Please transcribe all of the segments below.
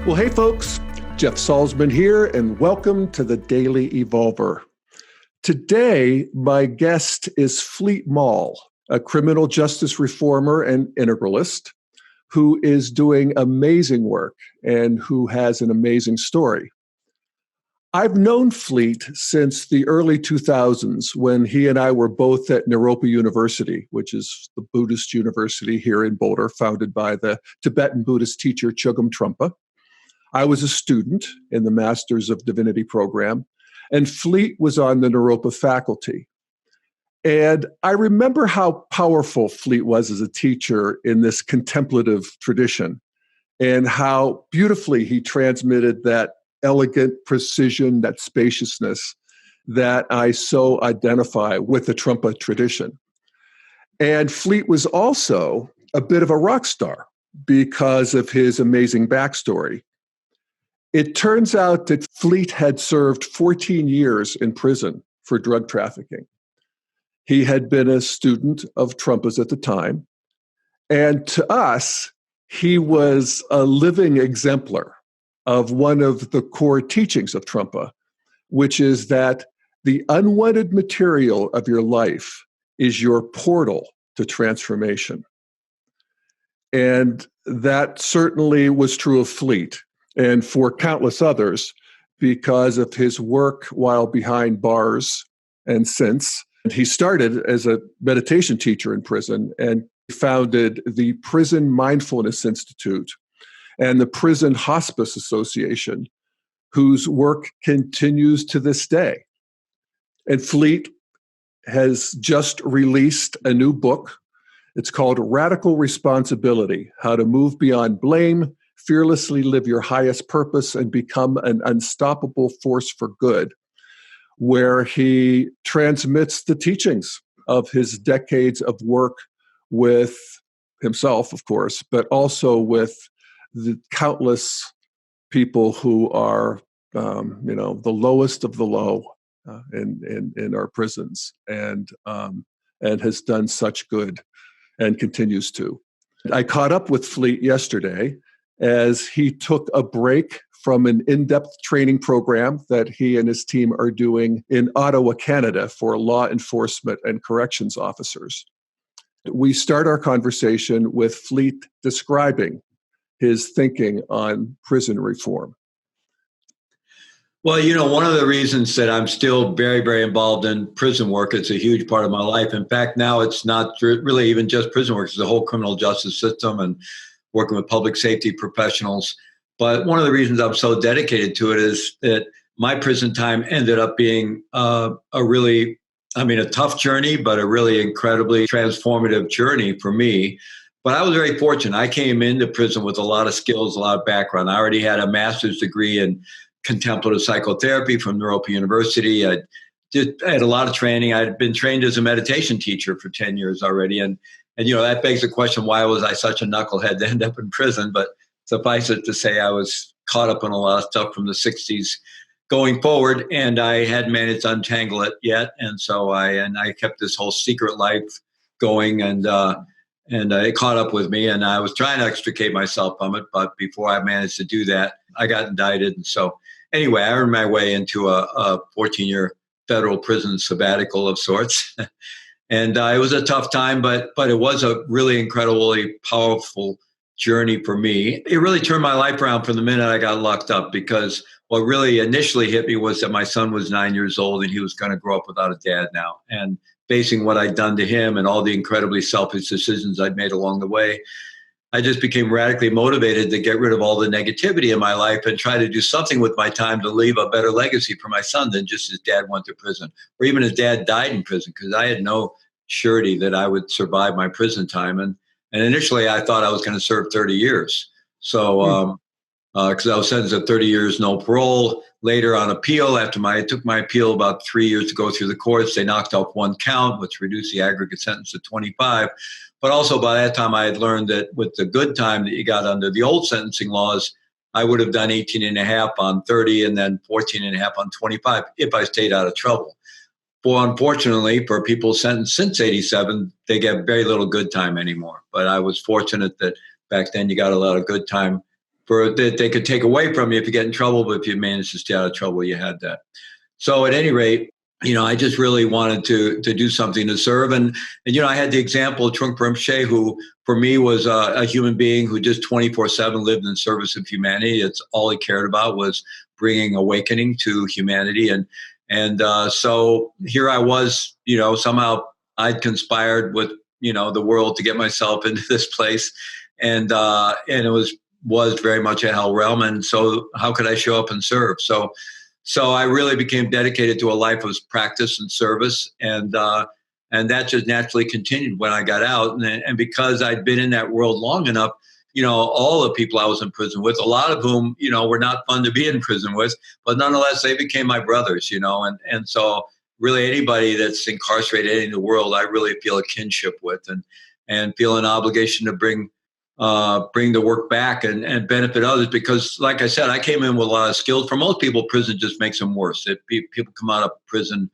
Well, hey folks, Jeff Salzman here, and welcome to the Daily Evolver. Today, my guest is Fleet Maull, a criminal justice reformer and integralist who is doing amazing work and who has an amazing story. I've known Fleet since the early 2000s when he and I were both at Naropa University, which is the Buddhist university here in Boulder, founded by the Tibetan Buddhist teacher Chogyam Trungpa. I was a student in the Masters of Divinity program, and Fleet was on the Naropa faculty. And I remember how powerful Fleet was as a teacher in this contemplative tradition, and how beautifully he transmitted that elegant precision, that spaciousness that I so identify with the Trungpa tradition. And Fleet was also a bit of a rock star because of his amazing backstory. It turns out that Fleet had served 14 years in prison for drug trafficking. He had been a student of Trungpa's at the time. And to us, he was a living exemplar of one of the core teachings of Trungpa, which is that the unwanted material of your life is your portal to transformation. And that certainly was true of Fleet, and for countless others, because of his work while behind bars and since. He started as a meditation teacher in prison and founded the Prison Mindfulness Institute and the Prison Hospice Association, whose work continues to this day. And Fleet has just released a new book. It's called Radical Responsibility: How to Move Beyond Blame, Fearlessly Live Your Highest Purpose, and Become an Unstoppable Force for Good, where he transmits the teachings of his decades of work with himself, of course, but also with the countless people who are, the lowest of the low in our prisons, and has done such good and continues to. I caught up with Fleet yesterday as he took a break from an in-depth training program that he and his team are doing in Ottawa, Canada, for law enforcement and corrections officers. We start our conversation with Fleet describing his thinking on prison reform. Well, one of the reasons that I'm still very, very involved in prison work, it's a huge part of my life. In fact, now it's not really even just prison work, it's the whole criminal justice system and working with public safety professionals. But one of the reasons I'm so dedicated to it is that my prison time ended up being a tough journey, but a really incredibly transformative journey for me. But I was very fortunate. I came into prison with a lot of skills, a lot of background. I already had a master's degree in contemplative psychotherapy from Naropa University. I had a lot of training. I'd been trained as a meditation teacher for 10 years already. And that begs the question, why was I such a knucklehead to end up in prison? But suffice it to say, I was caught up in a lot of stuff from the 60s going forward, and I hadn't managed to untangle it yet. And so I kept this whole secret life going, and it caught up with me, and I was trying to extricate myself from it. But before I managed to do that, I got indicted. And so anyway, I earned my way into a 14-year federal prison sabbatical of sorts. And it was a tough time, but it was a really incredibly powerful journey for me. It really turned my life around from the minute I got locked up, because what really initially hit me was that my son was 9 years old and he was going to grow up without a dad now. And facing what I'd done to him and all the incredibly selfish decisions I'd made along the way, I just became radically motivated to get rid of all the negativity in my life and try to do something with my time to leave a better legacy for my son than just his dad went to prison, or even his dad died in prison, because I had no surety that I would survive my prison time. And initially I thought I was going to serve 30 years. So, because I was sentenced to 30 years, no parole. Later on appeal, it took my appeal about 3 years to go through the courts. They knocked off one count, which reduced the aggregate sentence to 25. But also by that time, I had learned that with the good time that you got under the old sentencing laws, I would have done 18 and a half on 30 and then 14 and a half on 25 if I stayed out of trouble. Well, unfortunately, for people sentenced since 87, they get very little good time anymore. But I was fortunate that back then you got a lot of good time that they could take away from you if you get in trouble, but if you managed to stay out of trouble, you had that. So at any rate, I just really wanted to do something to serve. And I had the example of Chogyam Trungpa, who for me was a human being who just 24/7 lived in service of humanity. It's all he cared about was bringing awakening to humanity. And so here I was, somehow I'd conspired with, the world to get myself into this place. And it was very much a hell realm. And so how could I show up and serve? So I really became dedicated to a life of practice and service, and that just naturally continued when I got out. And because I'd been in that world long enough, all the people I was in prison with, a lot of whom, were not fun to be in prison with, but nonetheless, they became my brothers, and so really anybody that's incarcerated in the world, I really feel a kinship with and feel an obligation to bring the work back and benefit others. Because like I said, I came in with a lot of skills. For most people, prison just makes them worse. People come out of prison,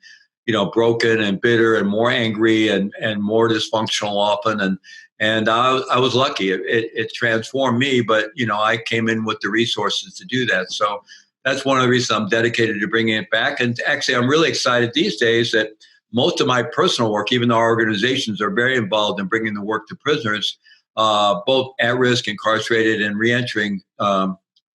broken and bitter and more angry and more dysfunctional often. And I was lucky. It transformed me, but, I came in with the resources to do that. So that's one of the reasons I'm dedicated to bringing it back. And actually, I'm really excited these days that most of my personal work, even though our organizations are very involved in bringing the work to prisoners, both at risk, incarcerated, and reentering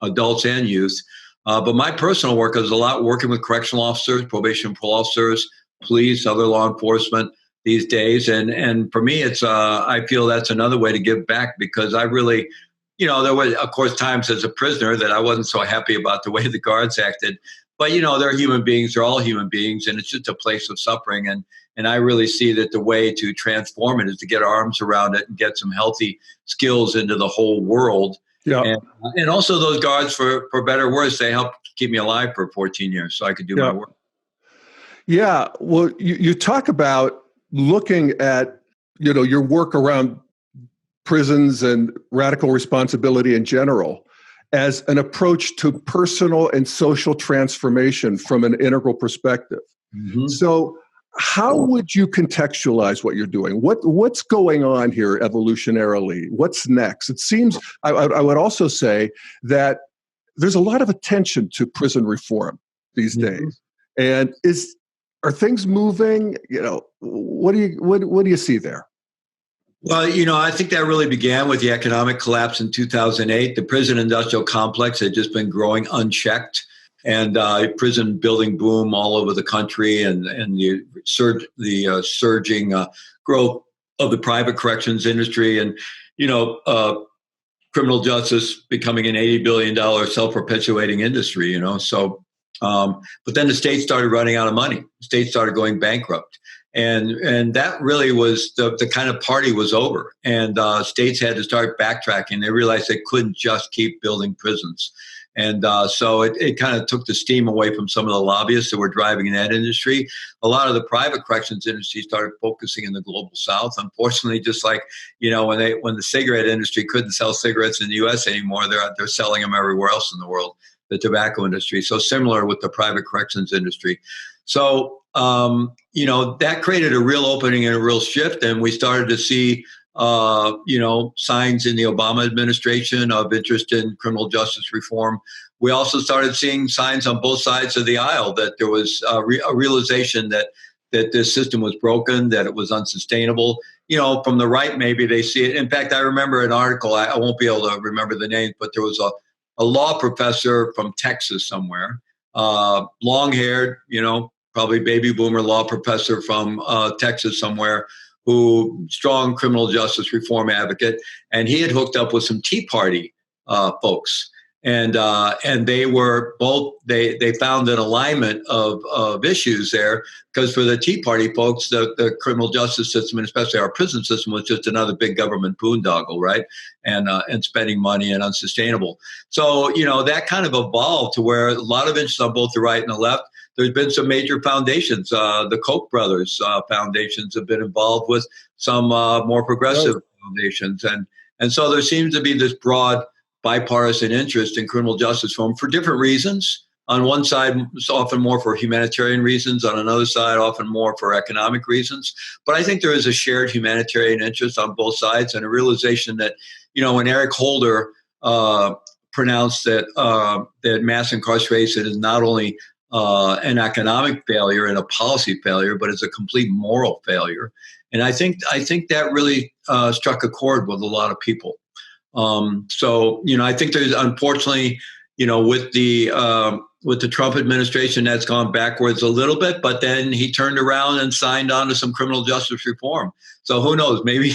adults and youth. But my personal work is a lot working with correctional officers, probation and parole officers, police, other law enforcement these days. And for me, it's I feel that's another way to give back, because I really, there were, of course, times as a prisoner that I wasn't so happy about the way the guards acted. But, they're human beings. They're all human beings. And it's just a place of suffering. And I really see that the way to transform it is to get our arms around it and get some healthy skills into the whole world. Yeah. And also those guards, for better or worse, they helped keep me alive for 14 years so I could do my work. Yeah. Well, you talk about looking at, your work around prisons and radical responsibility in general as an approach to personal and social transformation from an integral perspective. Mm-hmm. So how would you contextualize what you're doing? What's going on here evolutionarily? What's next? It seems, I would also say that there's a lot of attention to prison reform these days. And are things moving? What do you see there? Well, I think that really began with the economic collapse in 2008. The prison industrial complex had just been growing unchecked, and prison building boom all over the country, and the surging growth of the private corrections industry, and criminal justice becoming an $80 billion self-perpetuating industry. So, but then the state started running out of money. The state started going bankrupt. And that really was the kind of party was over. And states had to start backtracking. They realized they couldn't just keep building prisons. And so it kind of took the steam away from some of the lobbyists that were driving that industry. A lot of the private corrections industry started focusing in the global South. Unfortunately, just like, when the cigarette industry couldn't sell cigarettes in the U.S. anymore, they're selling them everywhere else in the world, the tobacco industry. So similar with the private corrections industry. So, that created a real opening and a real shift. And we started to see, signs in the Obama administration of interest in criminal justice reform. We also started seeing signs on both sides of the aisle that there was a realization that this system was broken, that it was unsustainable. From the right, maybe they see it. In fact, I remember an article, I won't be able to remember the name, but there was a law professor from Texas somewhere, long-haired, probably baby boomer law professor from Texas somewhere, who strong criminal justice reform advocate, and he had hooked up with some Tea Party folks, and they were both they found an alignment of issues there, because for the Tea Party folks, the criminal justice system, and especially our prison system, was just another big government boondoggle, right? And spending money and unsustainable. So that kind of evolved to where a lot of interest on both the right and the left. There's been some major foundations. The Koch brothers foundations have been involved with some more progressive foundations. And so there seems to be this broad bipartisan interest in criminal justice reform for different reasons. On one side, it's often more for humanitarian reasons. On another side, often more for economic reasons. But I think there is a shared humanitarian interest on both sides, and a realization that, when Eric Holder pronounced that that mass incarceration is not only an economic failure and a policy failure, but it's a complete moral failure. And I think that really struck a chord with a lot of people. So I think there's, unfortunately, with the Trump administration, that's gone backwards a little bit. But then he turned around and signed on to some criminal justice reform. So who knows? Maybe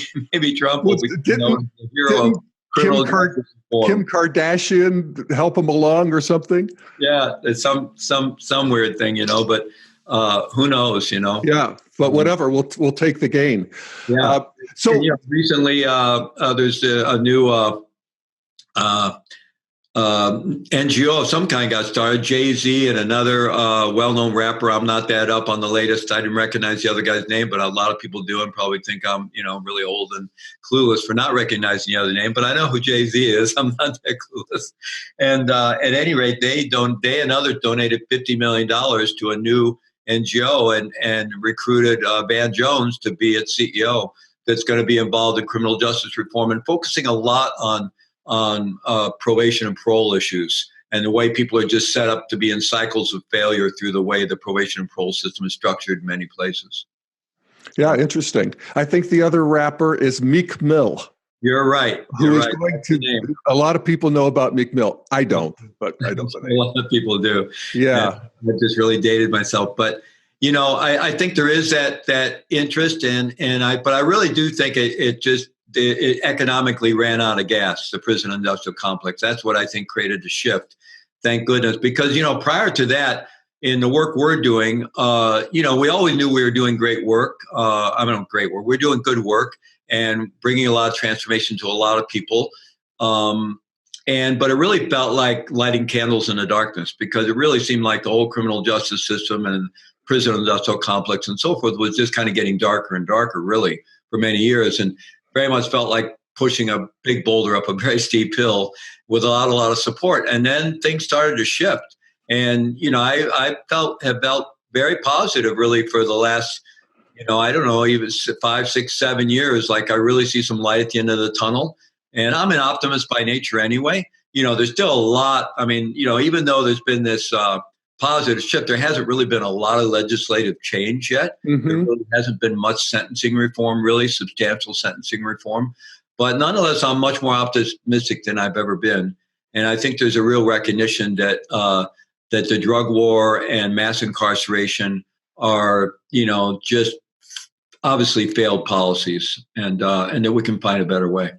Trump will be the hero of criminal justice reform. Kim Kardashian help him along or something? Yeah, it's some weird thing, but who knows? Yeah, but whatever. We'll take the gain. Yeah. Recently, there's a new NGO of some kind got started. Jay-Z and another well-known rapper. I'm not that up on the latest. I didn't recognize the other guy's name, but a lot of people do and probably think I'm, really old and clueless for not recognizing the other name. But I know who Jay-Z is. I'm not that clueless. And at any rate, they and others donated $50 million to a new NGO and recruited Van Jones to be its CEO. That's going to be involved in criminal justice reform and focusing a lot on probation and parole issues and the way people are just set up to be in cycles of failure through the way the probation and parole system is structured in many places. Yeah, interesting. I think the other rapper is Meek Mill. You're right. A lot of people know about Meek Mill. I don't, but I know the name. A lot of people do. Yeah. I just really dated myself. But, I think there is that interest but I really do think it economically ran out of gas, the prison industrial complex. That's what I think created the shift. Thank goodness. Because, prior to that, in the work we're doing, we always knew we were doing great work. Great work. We're doing good work and bringing a lot of transformation to a lot of people. But it really felt like lighting candles in the darkness, because it really seemed like the whole criminal justice system and prison industrial complex and so forth was just kind of getting darker and darker, really, for many years. And very much felt like pushing a big boulder up a very steep hill with a lot of support. And then things started to shift. And, I have felt very positive, really, for the last, I don't know, even 5, 6, 7 years. Like I really see some light at the end of the tunnel. And I'm an optimist by nature anyway. There's still a lot. I mean, even though there's been this positive shift, there hasn't really been a lot of legislative change yet. Mm-hmm. There really hasn't been much sentencing reform, really substantial sentencing reform. But nonetheless, I'm much more optimistic than I've ever been. And I think there's a real recognition that the drug war and mass incarceration are, just obviously failed policies, and that we can find a better way.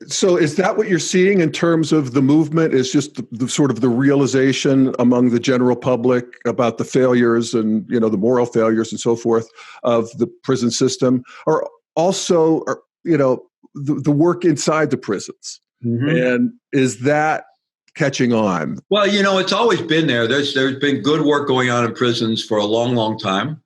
So is that what you're seeing in terms of the movement, is just the sort of the realization among the general public about the failures and, the moral failures and so forth of the prison system, or also, the work inside the prisons? Mm-hmm. And is that catching on? Well, it's always been there. There's been good work going on in prisons for a long, long time.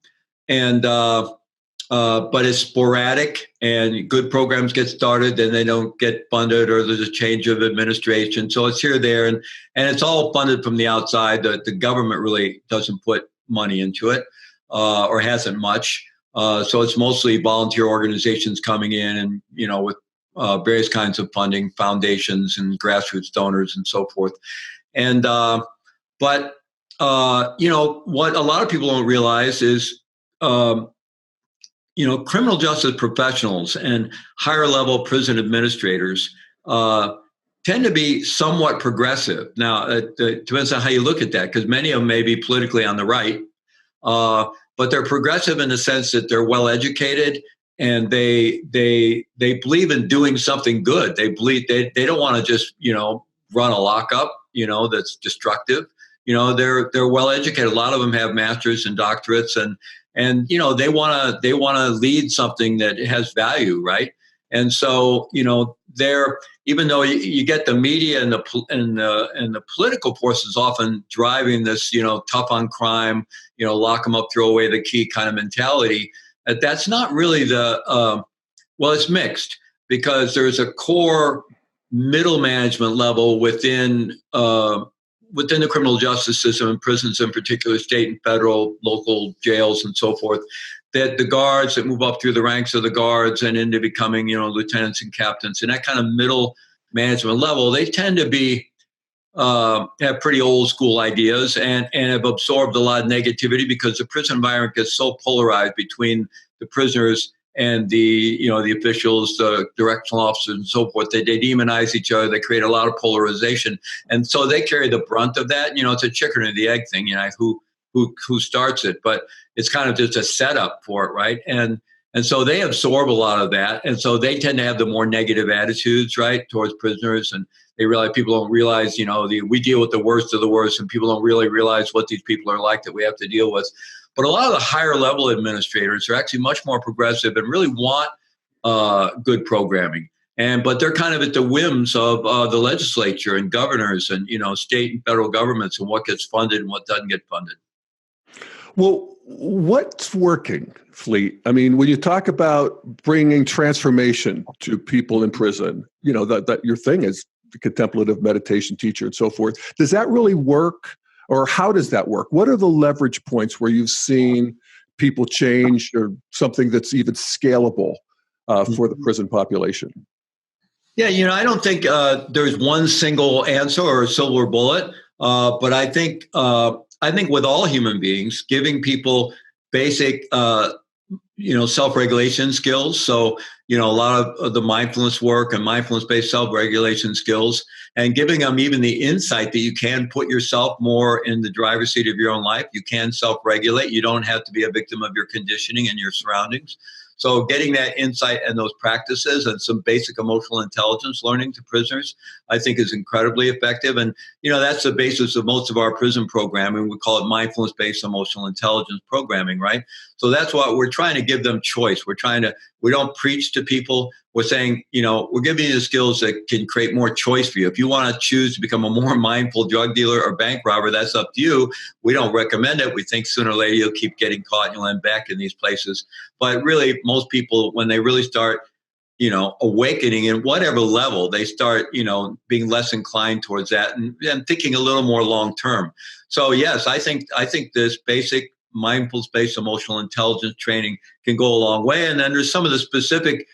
And, but it's sporadic, and good programs get started, then they don't get funded, or there's a change of administration. So it's here, there, and it's all funded from the outside. The government really doesn't put money into it, or hasn't much. So it's mostly volunteer organizations coming in and, with various kinds of funding, foundations and grassroots donors and so forth. And what a lot of people don't realize is, criminal justice professionals and higher level prison administrators tend to be somewhat progressive. Now, it depends on how you look at that, because many of them may be politically on the right, but they're progressive in the sense that they're well educated, and they believe in doing something good. They believe they don't want to just run a lockup that's destructive. They're well educated. A lot of them have masters and doctorates, and they want to lead something that has value, right? And so they're, even though you get the media and the political forces often driving this tough on crime, lock them up, throw away the key kind of mentality. That's not really it's mixed, because there's a core middle management level within the criminal justice system and prisons in particular, state and federal, local jails and so forth, that the guards that move up through the ranks of the guards and into becoming, lieutenants and captains, and that kind of middle management level, they tend to be have pretty old school ideas and have absorbed a lot of negativity because the prison environment gets so polarized between the prisoners and the officials, the correctional officers, and so forth. They demonize each other. They create a lot of polarization, and so they carry the brunt of that. It's a chicken or the egg thing. Who starts it, but it's kind of just a setup for it, right? And so they absorb a lot of that, and so they tend to have the more negative attitudes, right, towards prisoners. And people don't realize, we deal with the worst of the worst, and people don't really realize what these people are like that we have to deal with. But a lot of the higher level administrators are actually much more progressive and really want good programming. But they're kind of at the whims of the legislature and governors and, state and federal governments and what gets funded and what doesn't get funded. Well, what's working, Fleet? I mean, when you talk about bringing transformation to people in prison, that your thing is the contemplative meditation teacher and so forth. Does that really work? Or how does that work? What are the leverage points where you've seen people change or something that's even scalable for the prison population? Yeah, I don't think there's one single answer or a silver bullet, but I think with all human beings, giving people basic, self-regulation skills. So, a lot of the mindfulness work and mindfulness-based self-regulation skills, and giving them even the insight that you can put yourself more in the driver's seat of your own life. You can self-regulate. You don't have to be a victim of your conditioning and your surroundings. So getting that insight and those practices and some basic emotional intelligence learning to prisoners, I think is incredibly effective. And, that's the basis of most of our prison programming. We call it mindfulness-based emotional intelligence programming, right? So that's why we're trying to give them choice. We don't preach to people. We're saying, we're giving you the skills that can create more choice for you. If you want to choose to become a more mindful drug dealer or bank robber, that's up to you. We don't recommend it. We think sooner or later you'll keep getting caught and you'll end back in these places. But really, most people, when they really start, awakening in whatever level, they start, being less inclined towards that and thinking a little more long term. So yes, I think this basic mindfulness-based emotional intelligence training can go a long way. And then there's some of the specific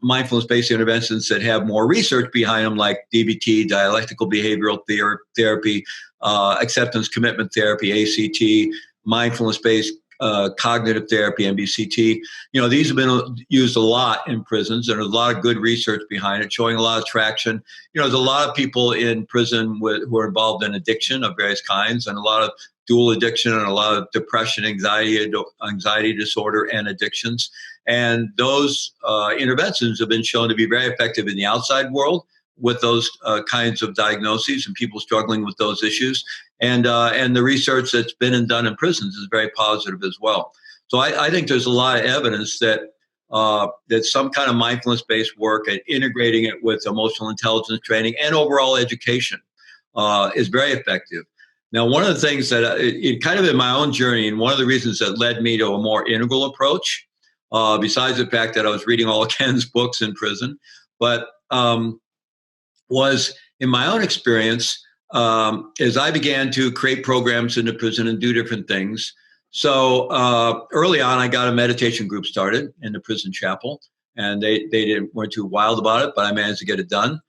mindfulness-based interventions that have more research behind them, like DBT, dialectical behavioral therapy, acceptance commitment therapy, ACT, mindfulness-based cognitive therapy, MBCT. These have been used a lot in prisons, and there's a lot of good research behind it, showing a lot of traction. There's a lot of people in prison who are involved in addiction of various kinds, and a lot of dual addiction and a lot of depression, anxiety disorder, and addictions. And those interventions have been shown to be very effective in the outside world with those kinds of diagnoses and people struggling with those issues. And the research that's been and done in prisons is very positive as well. So I think there's a lot of evidence that some kind of mindfulness-based work and integrating it with emotional intelligence training and overall education is very effective. Now, one of the things that it kind of in my own journey, and one of the reasons that led me to a more integral approach, besides the fact that I was reading all of Ken's books in prison, but was in my own experience, as I began to create programs in the prison and do different things. So early on, I got a meditation group started in the prison chapel, and they weren't too wild about it, but I managed to get it done.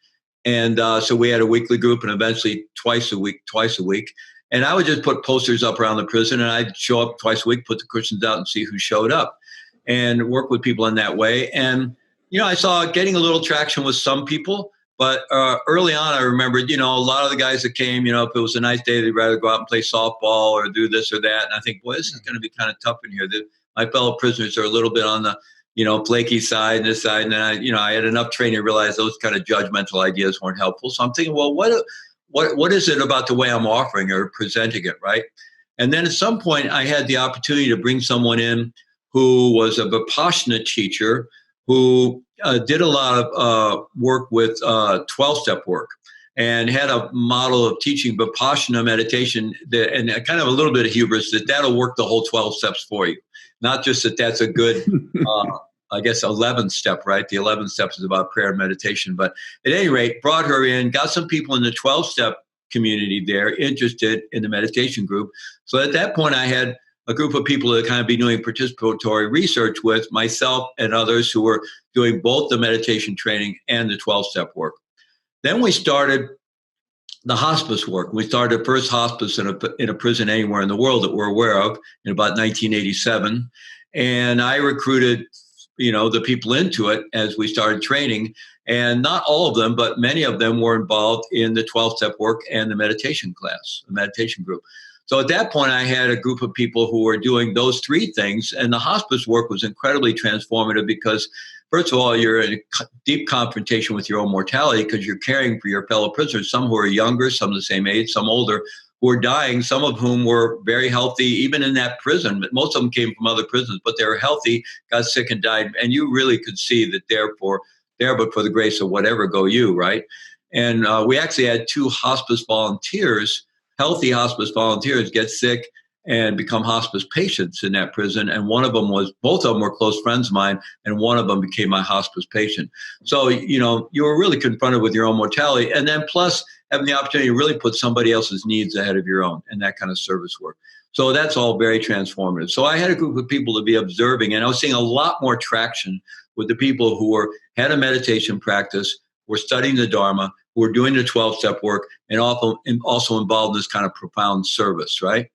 And so we had a weekly group, and eventually twice a week. And I would just put posters up around the prison, and I'd show up twice a week, put the cushions out, and see who showed up, and work with people in that way. And I saw getting a little traction with some people. But early on, I remembered, a lot of the guys that came, if it was a nice day, they'd rather go out and play softball or do this or that. And I think, boy, this is going to be kind of tough in here. My fellow prisoners are a little bit on the, flaky side and this side. And then I had enough training to realize those kind of judgmental ideas weren't helpful. So I'm thinking, well, what is it about the way I'm offering or presenting it, right? And then at some point, I had the opportunity to bring someone in who was a Vipassana teacher who did a lot of work with 12-step work and had a model of teaching Vipassana meditation and kind of a little bit of hubris that'll work the whole 12 steps for you. Not just that's a good, 11th step, right? The 11th step is about prayer and meditation. But at any rate, brought her in, got some people in the 12-step community there interested in the meditation group. So at that point, I had a group of people that kind of be doing participatory research with myself and others who were doing both the meditation training and the 12-step work. Then we started the hospice work. We started the first hospice in a prison anywhere in the world that we're aware of in about 1987. And I recruited, the people into it as we started training. And not all of them, but many of them were involved in the 12-step work and the meditation class, the meditation group. So at that point, I had a group of people who were doing those three things. And the hospice work was incredibly transformative because, first of all, you're in a deep confrontation with your own mortality because you're caring for your fellow prisoners, some who are younger, some the same age, some older, who are dying, some of whom were very healthy, even in that prison. But most of them came from other prisons, but they were healthy, got sick and died. And you really could see that but for the grace of whatever go you, right? And we actually had 2 hospice volunteers, healthy hospice volunteers, get sick and become hospice patients in that prison. And both of them were close friends of mine, and one of them became my hospice patient. So, you were really confronted with your own mortality. And then plus having the opportunity to really put somebody else's needs ahead of your own and that kind of service work. So that's all very transformative. So I had a group of people to be observing, and I was seeing a lot more traction with the people who had a meditation practice, were studying the Dharma, who were doing the 12-step work, and also involved in this kind of profound service, right?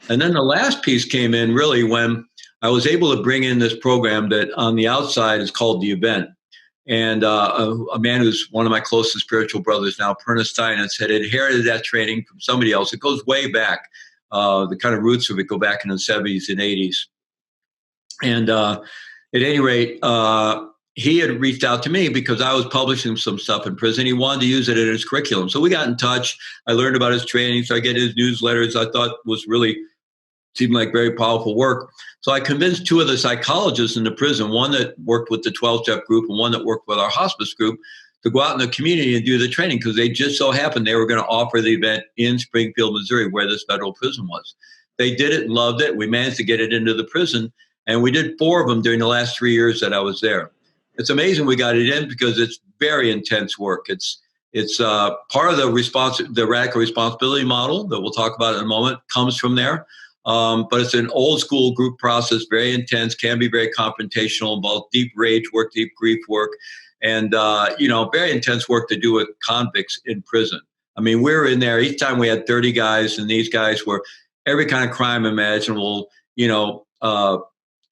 And then the last piece came in really when I was able to bring in this program that on the outside is called The Event. And a man who's one of my closest spiritual brothers now, Perna Steinitz, had inherited that training from somebody else. It goes way back. The kind of roots of it go back in the 70s and 80s. And at any rate, he had reached out to me because I was publishing some stuff in prison. He wanted to use it in his curriculum. So we got in touch. I learned about his training. So I get his newsletters. I thought seemed like very powerful work. So I convinced 2 of the psychologists in the prison, one that worked with the 12-step group and one that worked with our hospice group, to go out in the community and do the training because they just so happened they were going to offer the event in Springfield, Missouri, where this federal prison was. They did it and loved it. We managed to get it into the prison, and we did 4 of them during the last 3 years that I was there. It's amazing we got it in because it's very intense work. It's part of the radical responsibility model that we'll talk about in a moment comes from there. But it's an old school group process, very intense, can be very confrontational, involves deep rage work, deep grief work, and, very intense work to do with convicts in prison. I mean, we were in there, each time we had 30 guys, and these guys were every kind of crime imaginable,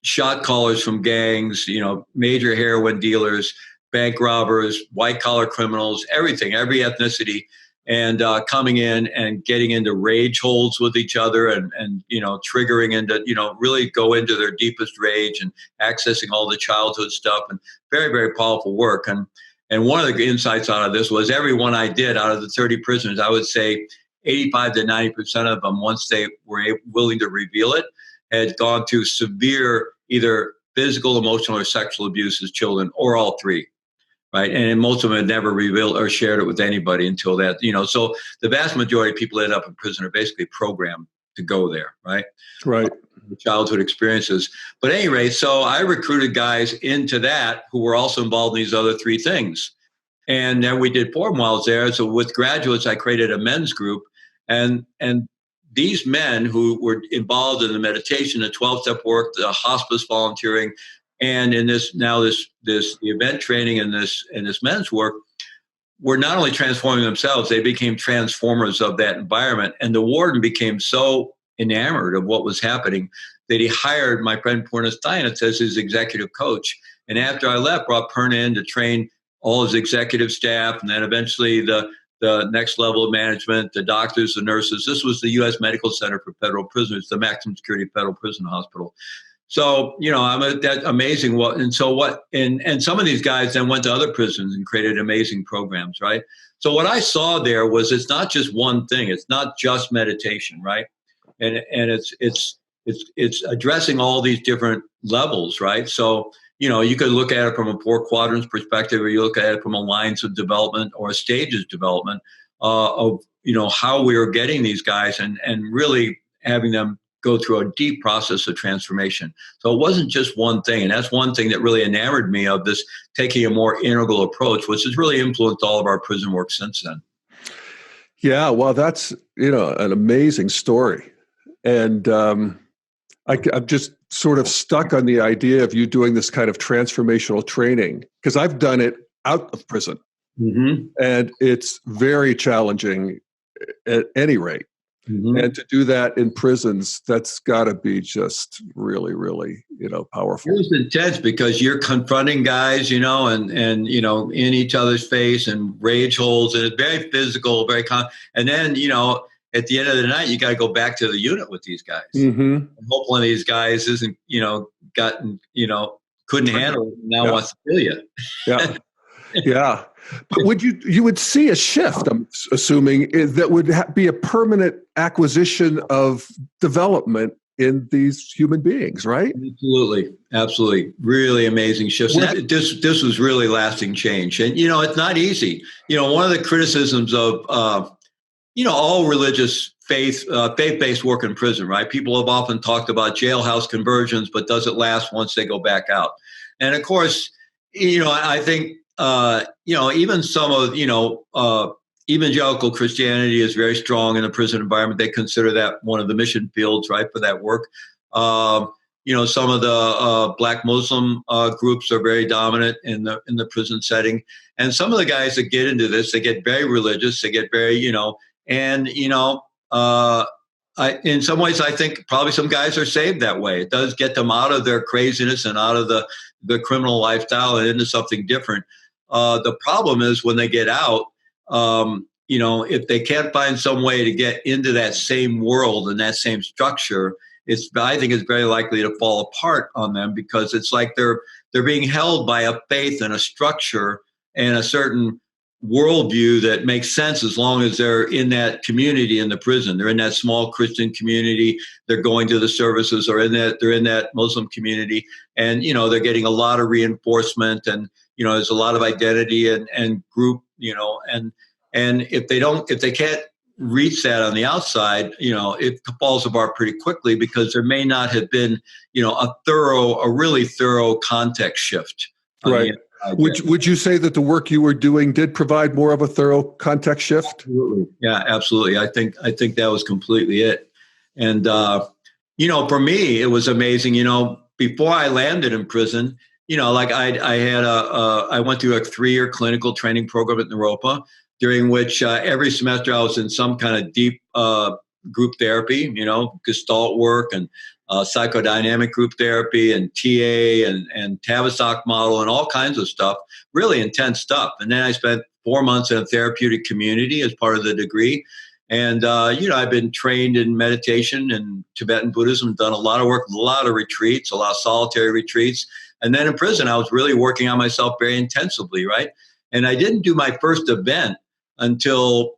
shot callers from gangs, major heroin dealers, bank robbers, white collar criminals, everything, every ethnicity. And coming in and getting into rage holes with each other and triggering into, really go into their deepest rage and accessing all the childhood stuff, and very, very powerful work. And one of the insights out of this was everyone I did out of the 30 prisoners, I would say 85 to 90% of them, once they were willing to reveal it, had gone through severe either physical, emotional, or sexual abuse as children, or all 3. Right. And most of them had never revealed or shared it with anybody until that, so the vast majority of people that end up in prison are basically programmed to go there. Right. Right. Childhood experiences. But at any rate, so I recruited guys into that who were also involved in these other 3 things. And then we did 4 while I was there. So with graduates, I created a men's group. And these men who were involved in the meditation, the 12-step work, the hospice volunteering, and in this the event training and this men's work, were not only transforming themselves, they became transformers of that environment. And the warden became so enamored of what was happening that he hired my friend Perna Steinitz as his executive coach. And after I left, brought Perna in to train all his executive staff, and then eventually the next level of management, the doctors, the nurses. This was the U.S. Medical Center for Federal Prisoners, the maximum security federal prison hospital. So, that's amazing. And some of these guys then went to other prisons and created amazing programs, right? So what I saw there was it's not just one thing. It's not just meditation, right? And it's addressing all these different levels, right? So, you could look at it from a 4 quadrants perspective, or you look at it from a lines of development or a stages development of, how we are getting these guys and really having them go through a deep process of transformation. So it wasn't just one thing. And that's one thing that really enamored me of this, taking a more integral approach, which has really influenced all of our prison work since then. Yeah, well, that's, an amazing story. And I'm just sort of stuck on the idea of you doing this kind of transformational training, because I've done it out of prison. Mm-hmm. And it's very challenging at any rate. Mm-hmm. And to do that in prisons, that's got to be just really, really, powerful. It was intense because you're confronting guys, and in each other's face and rage holes, and it's very physical, and then, at the end of the night, you got to go back to the unit with these guys. Mm-hmm. And hope one of these guys isn't, gotten, couldn't handle it, and now wants to kill you. Yeah. Yeah. But you would see a shift, I'm assuming, that would be a permanent acquisition of development in these human beings, right? Absolutely. Really amazing shifts. This was really lasting change. And, it's not easy. One of the criticisms of, all religious faith-based work in prison, right? People have often talked about jailhouse conversions, but does it last once they go back out? And of course, I think, even some of, evangelical Christianity is very strong in the prison environment. They consider that one of the mission fields, right, for that work. Some of the Black Muslim groups are very dominant in the prison setting. And some of the guys that get into this, they get very religious. They get very, in some ways, I think probably some guys are saved that way. It does get them out of their craziness and out of the criminal lifestyle and into something different. The problem is when they get out, if they can't find some way to get into that same world and that same structure, I think it's very likely to fall apart on them, because it's like they're being held by a faith and a structure and a certain worldview that makes sense as long as they're in that community in the prison. They're in that small Christian community. They're going to the services, or they're in that Muslim community, and they're getting a lot of reinforcement, and there's a lot of identity and group, and if they can't reach that on the outside, it falls apart pretty quickly, because there may not have been, a really thorough context shift. Right. Would you say that the work you were doing did provide more of a thorough context shift? Absolutely. Yeah, absolutely. I think that was completely it. And, for me, it was amazing, before I landed in prison, like I went through a 3-year clinical training program at Naropa, during which every semester I was in some kind of deep group therapy, Gestalt work and psychodynamic group therapy and TA and Tavistock model and all kinds of stuff, really intense stuff. And then I spent 4 months in a therapeutic community as part of the degree. And, I've been trained in meditation and Tibetan Buddhism, done a lot of work, a lot of retreats, a lot of solitary retreats. And then in prison, I was really working on myself very intensively, right? And I didn't do my first event until,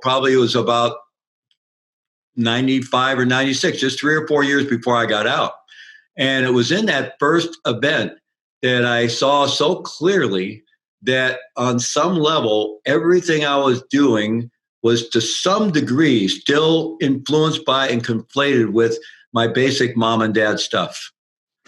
probably it was about 95 or 96, just 3 or 4 years before I got out. And it was in that first event that I saw so clearly that on some level, everything I was doing was to some degree still influenced by and conflated with my basic mom and dad stuff.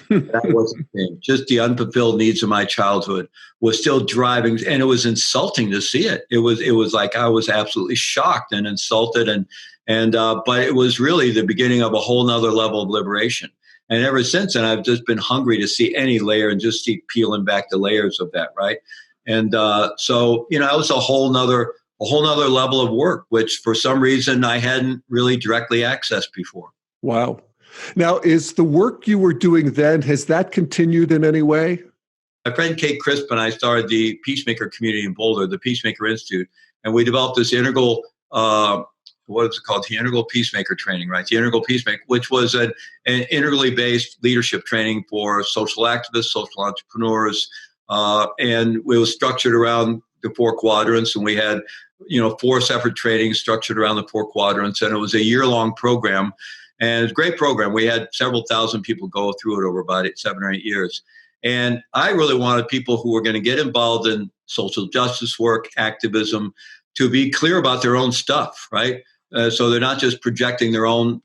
That wasn't just the unfulfilled needs of my childhood was still driving, and it was insulting to see it. It was like I was absolutely shocked and insulted, but it was really the beginning of a whole nother level of liberation. And ever since then, I've just been hungry to see any layer and just keep peeling back the layers of that, right? And so it was a whole nother level of work, which for some reason I hadn't really directly accessed before. Wow. Now, is the work you were doing then, has that continued in any way? My friend Kate Crisp and I started the Peacemaker community in Boulder, the Peacemaker Institute, and we developed this integral, what is it called? The Integral Peacemaker Training, right? The Integral Peacemaker, which was an integrally based leadership training for social activists, social entrepreneurs, and it was structured around the 4 quadrants, and we had 4 separate trainings structured around the 4 quadrants, and it was a year-long program. And it's a great program. We had several thousand people go through it over about 7 or 8 years. And I really wanted people who were going to get involved in social justice work, activism, to be clear about their own stuff, right? So they're not just projecting their own,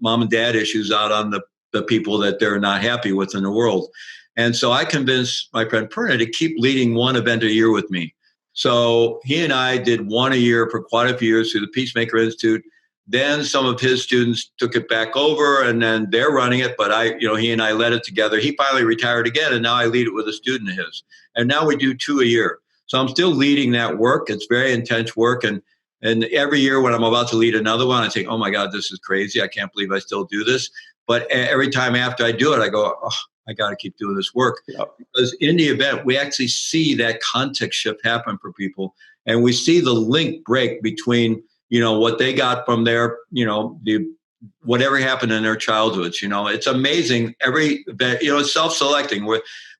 mom and dad issues out on the people that they're not happy with in the world. And so I convinced my friend Perna to keep leading one event a year with me. So he and I did one a year for quite a few years through the Peacemaker Institute. Then some of his students took it back over, and then they're running it. But he and I led it together. He finally retired again, and now I lead it with a student of his. And now we do 2 a year. So I'm still leading that work. It's very intense work. And every year when I'm about to lead another one, I think, oh my God, this is crazy. I can't believe I still do this. But every time after I do it, I go, oh, I got to keep doing this work. Yeah. Because in the event, we actually see that context shift happen for people. And we see the link break between, what they got from their, whatever happened in their childhoods. It's amazing. Every event, it's self-selecting.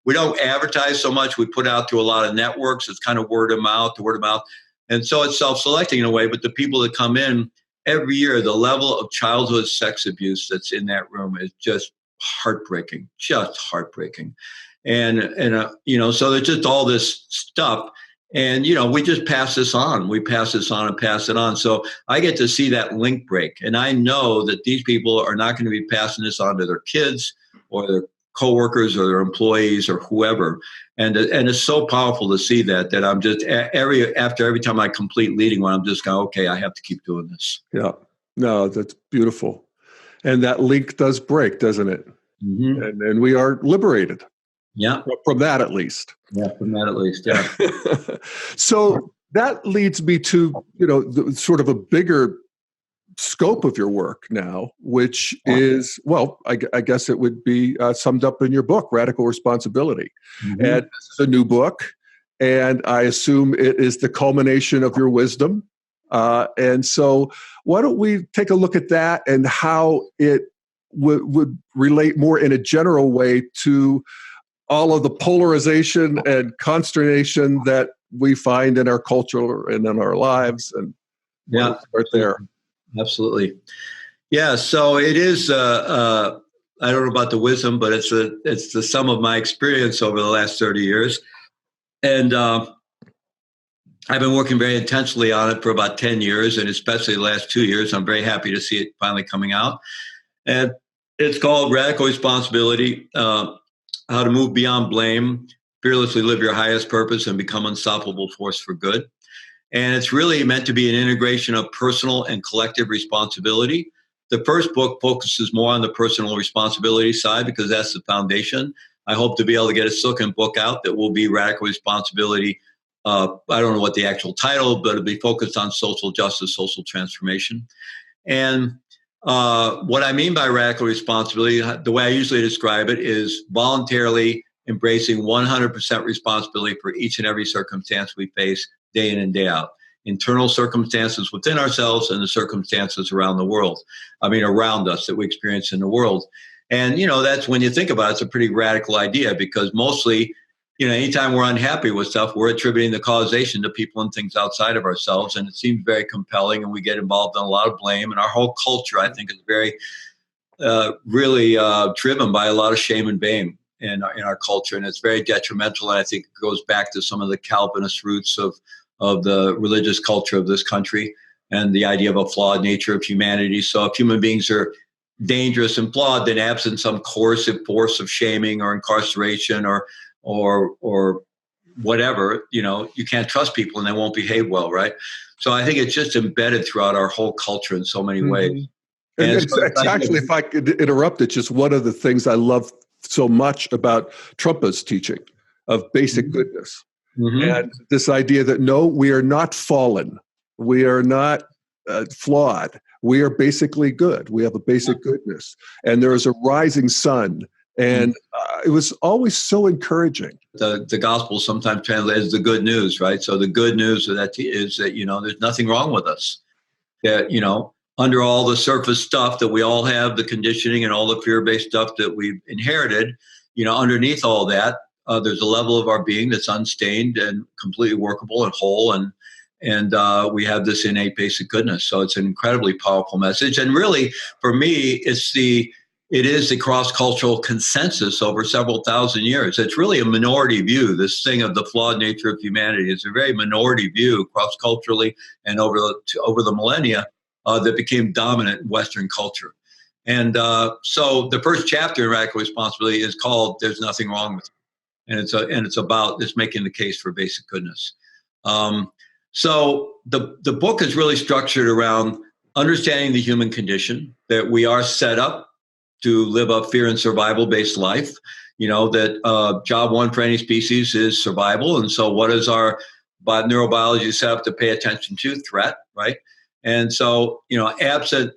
We don't advertise so much. We put out to a lot of networks. It's kind of word of mouth to word of mouth. And so it's self-selecting in a way, but the people that come in every year, the level of childhood sex abuse that's in that room is just heartbreaking. And so there's just all this stuff. And, we just pass this on. We pass this on and pass it on. So I get to see that link break. And I know that these people are not going to be passing this on to their kids or their coworkers or their employees or whoever. And it's so powerful to see that I'm just every time I complete leading one, I'm just going, okay, I have to keep doing this. Yeah. No, that's beautiful. And that link does break, doesn't it? Mm-hmm. And we are liberated. Yeah. From that at least. Yeah, from that at least. Yeah. So that leads me to, sort of a bigger scope of your work now, which is, well, I guess it would be summed up in your book, Radical Responsibility. Mm-hmm. And this is a new book, and I assume it is the culmination of your wisdom. And so why don't we take a look at that and how it would relate more in a general way to all of the polarization and consternation that we find in our culture and in our lives. And start there. Absolutely. Yeah. So it is, I don't know about the wisdom, but it's the sum of my experience over the last 30 years. And I've been working very intensely on it for about 10 years, and especially the last 2 years. I'm very happy to see it finally coming out. And it's called Radical Responsibility, How to Move Beyond Blame, Fearlessly Live Your Highest Purpose, and Become Unstoppable Force for Good. And it's really meant to be an integration of personal and collective responsibility. The first book focuses more on the personal responsibility side because that's the foundation. I hope to be able to get a second book out that will be Radical Responsibility. I don't know what the actual title, but it'll be focused on social justice, social transformation. And what I mean by radical responsibility, the way I usually describe it, is voluntarily embracing 100% responsibility for each and every circumstance we face day in and day out. Internal circumstances within ourselves and the circumstances around the world. Around us that we experience in the world. And, that's when you think about it, it's a pretty radical idea because mostly, anytime we're unhappy with stuff, we're attributing the causation to people and things outside of ourselves. And it seems very compelling and we get involved in a lot of blame. And our whole culture, I think, is very, really driven by a lot of shame and blame in our culture. And it's very detrimental. And I think it goes back to some of the Calvinist roots of the religious culture of this country and the idea of a flawed nature of humanity. So if human beings are dangerous and flawed, then absent some coercive force of shaming or incarceration or whatever, you can't trust people and they won't behave well, right? So I think it's just embedded throughout our whole culture in so many ways. And it's actually, if I could interrupt, it's just one of the things I love so much about Trumpa's teaching of basic goodness. Mm-hmm. And this idea that, no, we are not fallen. We are not flawed. We are basically good. We have a basic goodness. And there is a rising sun. And it was always so encouraging. The gospel sometimes translated as the good news, right? So the good news is that there's nothing wrong with us. That, under all the surface stuff that we all have, the conditioning and all the fear-based stuff that we've inherited, underneath all that, there's a level of our being that's unstained and completely workable and whole, and we have this innate basic goodness. So it's an incredibly powerful message. And really, for me, it is the cross-cultural consensus over several thousand years. It's really a minority view. This thing of the flawed nature of humanity is a very minority view cross-culturally and over the millennia that became dominant in Western culture. And so the first chapter in Radical Responsibility is called "There's Nothing Wrong with It." And it's about making the case for basic goodness. So the book is really structured around understanding the human condition, that we are set up to live a fear and survival based life. That job one for any species is survival. And so what is our but neurobiology is set up to pay attention to threat, right? And so, absent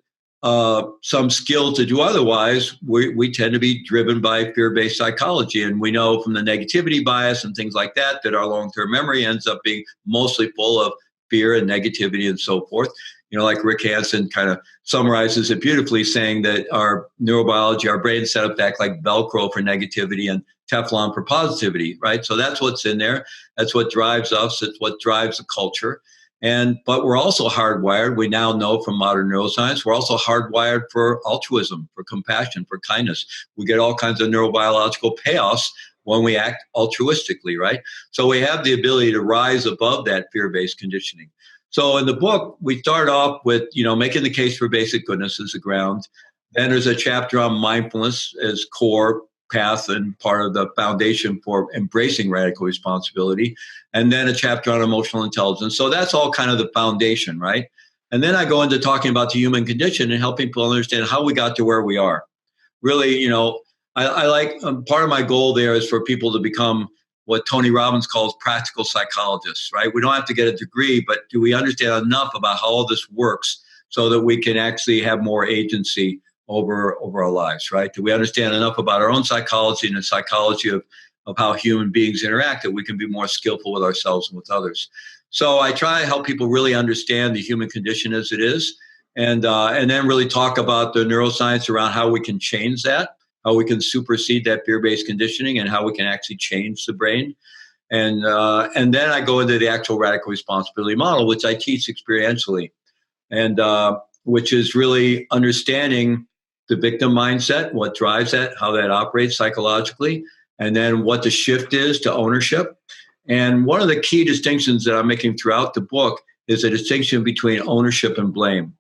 some skill to do otherwise, we tend to be driven by fear-based psychology. And we know from the negativity bias and things like that, that our long-term memory ends up being mostly full of fear and negativity and so forth. Like Rick Hansen kind of summarizes it beautifully, saying that our neurobiology, our brain set up to act like Velcro for negativity and Teflon for positivity, right? So that's what's in there. That's what drives us. It's what drives the culture. But we're also hardwired. We now know from modern neuroscience, we're also hardwired for altruism, for compassion, for kindness. We get all kinds of neurobiological payoffs when we act altruistically, right? So we have the ability to rise above that fear-based conditioning. So in the book, we start off with, making the case for basic goodness as the ground. Then there's a chapter on mindfulness as core path and part of the foundation for embracing radical responsibility. And then a chapter on emotional intelligence. So that's all kind of the foundation, right? And then I go into talking about the human condition and helping people understand how we got to where we are. Really, I like part of my goal there is for people to become what Tony Robbins calls practical psychologists, right? We don't have to get a degree, but do we understand enough about how all this works so that we can actually have more agency over our lives, right? Do we understand enough about our own psychology and the psychology of how human beings interact that we can be more skillful with ourselves and with others? So I try to help people really understand the human condition as it is, and then really talk about the neuroscience around how we can change that, how we can supersede that fear-based conditioning, and how we can actually change the brain. And then I go into the actual radical responsibility model, which I teach experientially, and which is really understanding the victim mindset, what drives that, how that operates psychologically, and then what the shift is to ownership. And one of the key distinctions that I'm making throughout the book is a distinction between ownership and blame.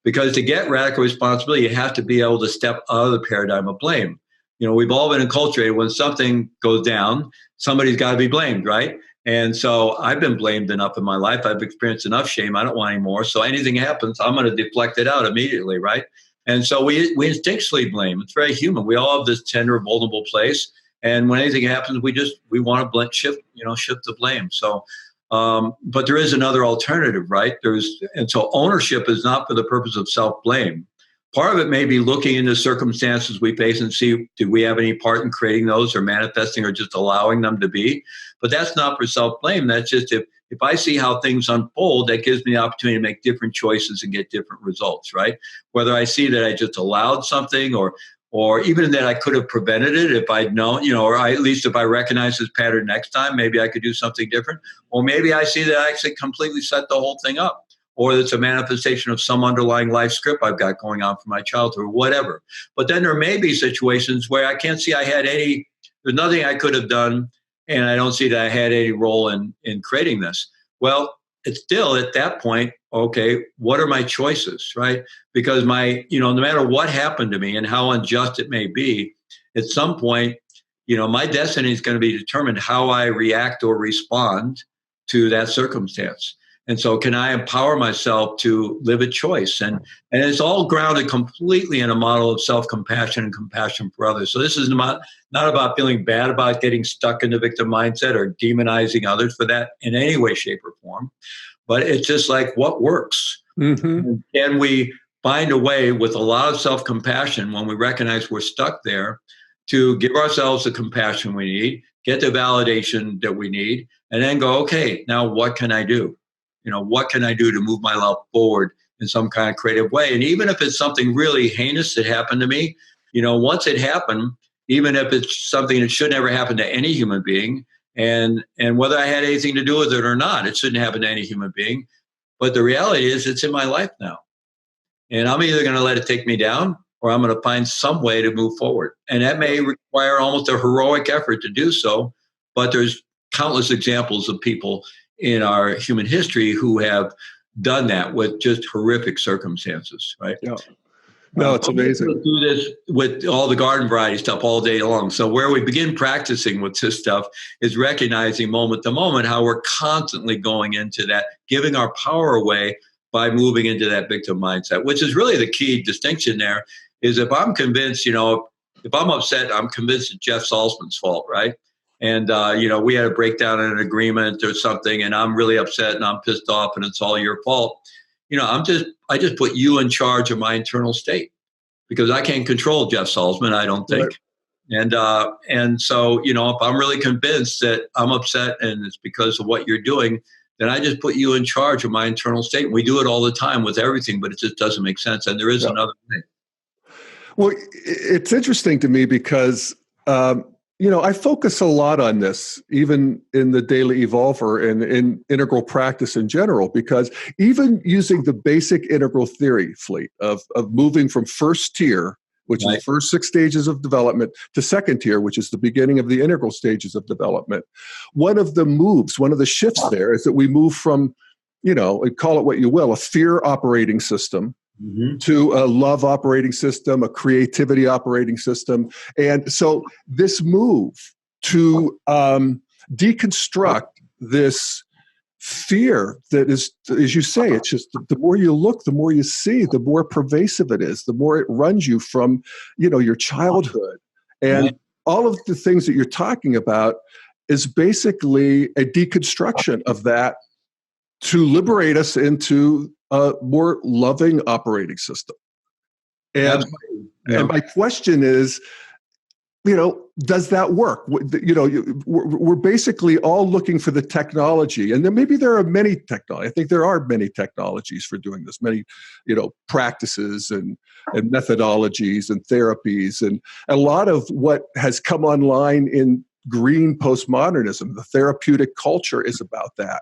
Because to get radical responsibility, you have to be able to step out of the paradigm of blame. We've all been enculturated when something goes down, somebody's got to be blamed, right? And so I've been blamed enough in my life. I've experienced enough shame. I don't want any more. So anything happens, I'm going to deflect it out immediately, right? And so we instinctually blame. It's very human. We all have this tender, vulnerable place. And when anything happens, we want to shift the blame. So, but there is another alternative, right? And so ownership is not for the purpose of self-blame. Part of it may be looking into circumstances we face and see, did we have any part in creating those or manifesting or just allowing them to be? But that's not for self-blame. That's just if I see how things unfold, that gives me the opportunity to make different choices and get different results, right? Whether I see that I just allowed something or even that I could have prevented it if I'd known, or at least if I recognize this pattern next time, maybe I could do something different. Or maybe I see that I actually completely set the whole thing up. Or it's a manifestation of some underlying life script I've got going on from my childhood or whatever. But then there may be situations where I can't see there's nothing I could have done, and I don't see that I had any role in creating this. Well, it's still at that point, okay, what are my choices, right? Because no matter what happened to me and how unjust it may be, at some point, my destiny is going to be determined how I react or respond to that circumstance. And so can I empower myself to live a choice? And it's all grounded completely in a model of self-compassion and compassion for others. So this is not about feeling bad about getting stuck in the victim mindset or demonizing others for that in any way, shape, or form. But it's just like what works. Mm-hmm. Can we find a way with a lot of self-compassion when we recognize we're stuck there to give ourselves the compassion we need, get the validation that we need, and then go, okay, now what can I do? What can I do to move my life forward in some kind of creative way? And even if it's something really heinous that happened to me, once it happened, even if it's something that should never happen to any human being, and whether I had anything to do with it or not, it shouldn't happen to any human being. But the reality is it's in my life now. And I'm either going to let it take me down or I'm going to find some way to move forward. And that may require almost a heroic effort to do so. But there's countless examples of people in our human history who have done that with just horrific circumstances, right? Yeah. No, it's amazing. We do this with all the garden variety stuff all day long. So where we begin practicing with this stuff is recognizing moment to moment how we're constantly going into that, giving our power away by moving into that victim mindset, which is really the key distinction there. Is if I'm convinced, if I'm upset, I'm convinced it's Jeff Salzman's fault, right? and we had a breakdown in an agreement or something, and I'm really upset and I'm pissed off and it's all your fault. I just put you in charge of my internal state because I can't control Jeff Salzman, I don't think. Right. And so, if I'm really convinced that I'm upset and it's because of what you're doing, then I just put you in charge of my internal state. And we do it all the time with everything, but it just doesn't make sense. And there is another thing. Well, it's interesting to me because, I focus a lot on this, even in the Daily Evolver and in integral practice in general, because even using the basic integral theory, Fleet, of moving from first tier, which is the first 6 stages of development, to second tier, which is the beginning of the integral stages of development. One of the shifts there is that we move from, call it what you will, a fear operating system to a love operating system, a creativity operating system. And so this move to deconstruct this fear that is, as you say, it's just the more you look, the more you see, the more pervasive it is, the more it runs you from, your childhood. And all of the things that you're talking about is basically a deconstruction of that to liberate us into a more loving operating system. And my question is, does that work? We're basically all looking for the technology, and then maybe there are many technologies. I think there are many technologies for doing this, many, practices and methodologies and therapies, and a lot of what has come online in green postmodernism, the therapeutic culture, is about that.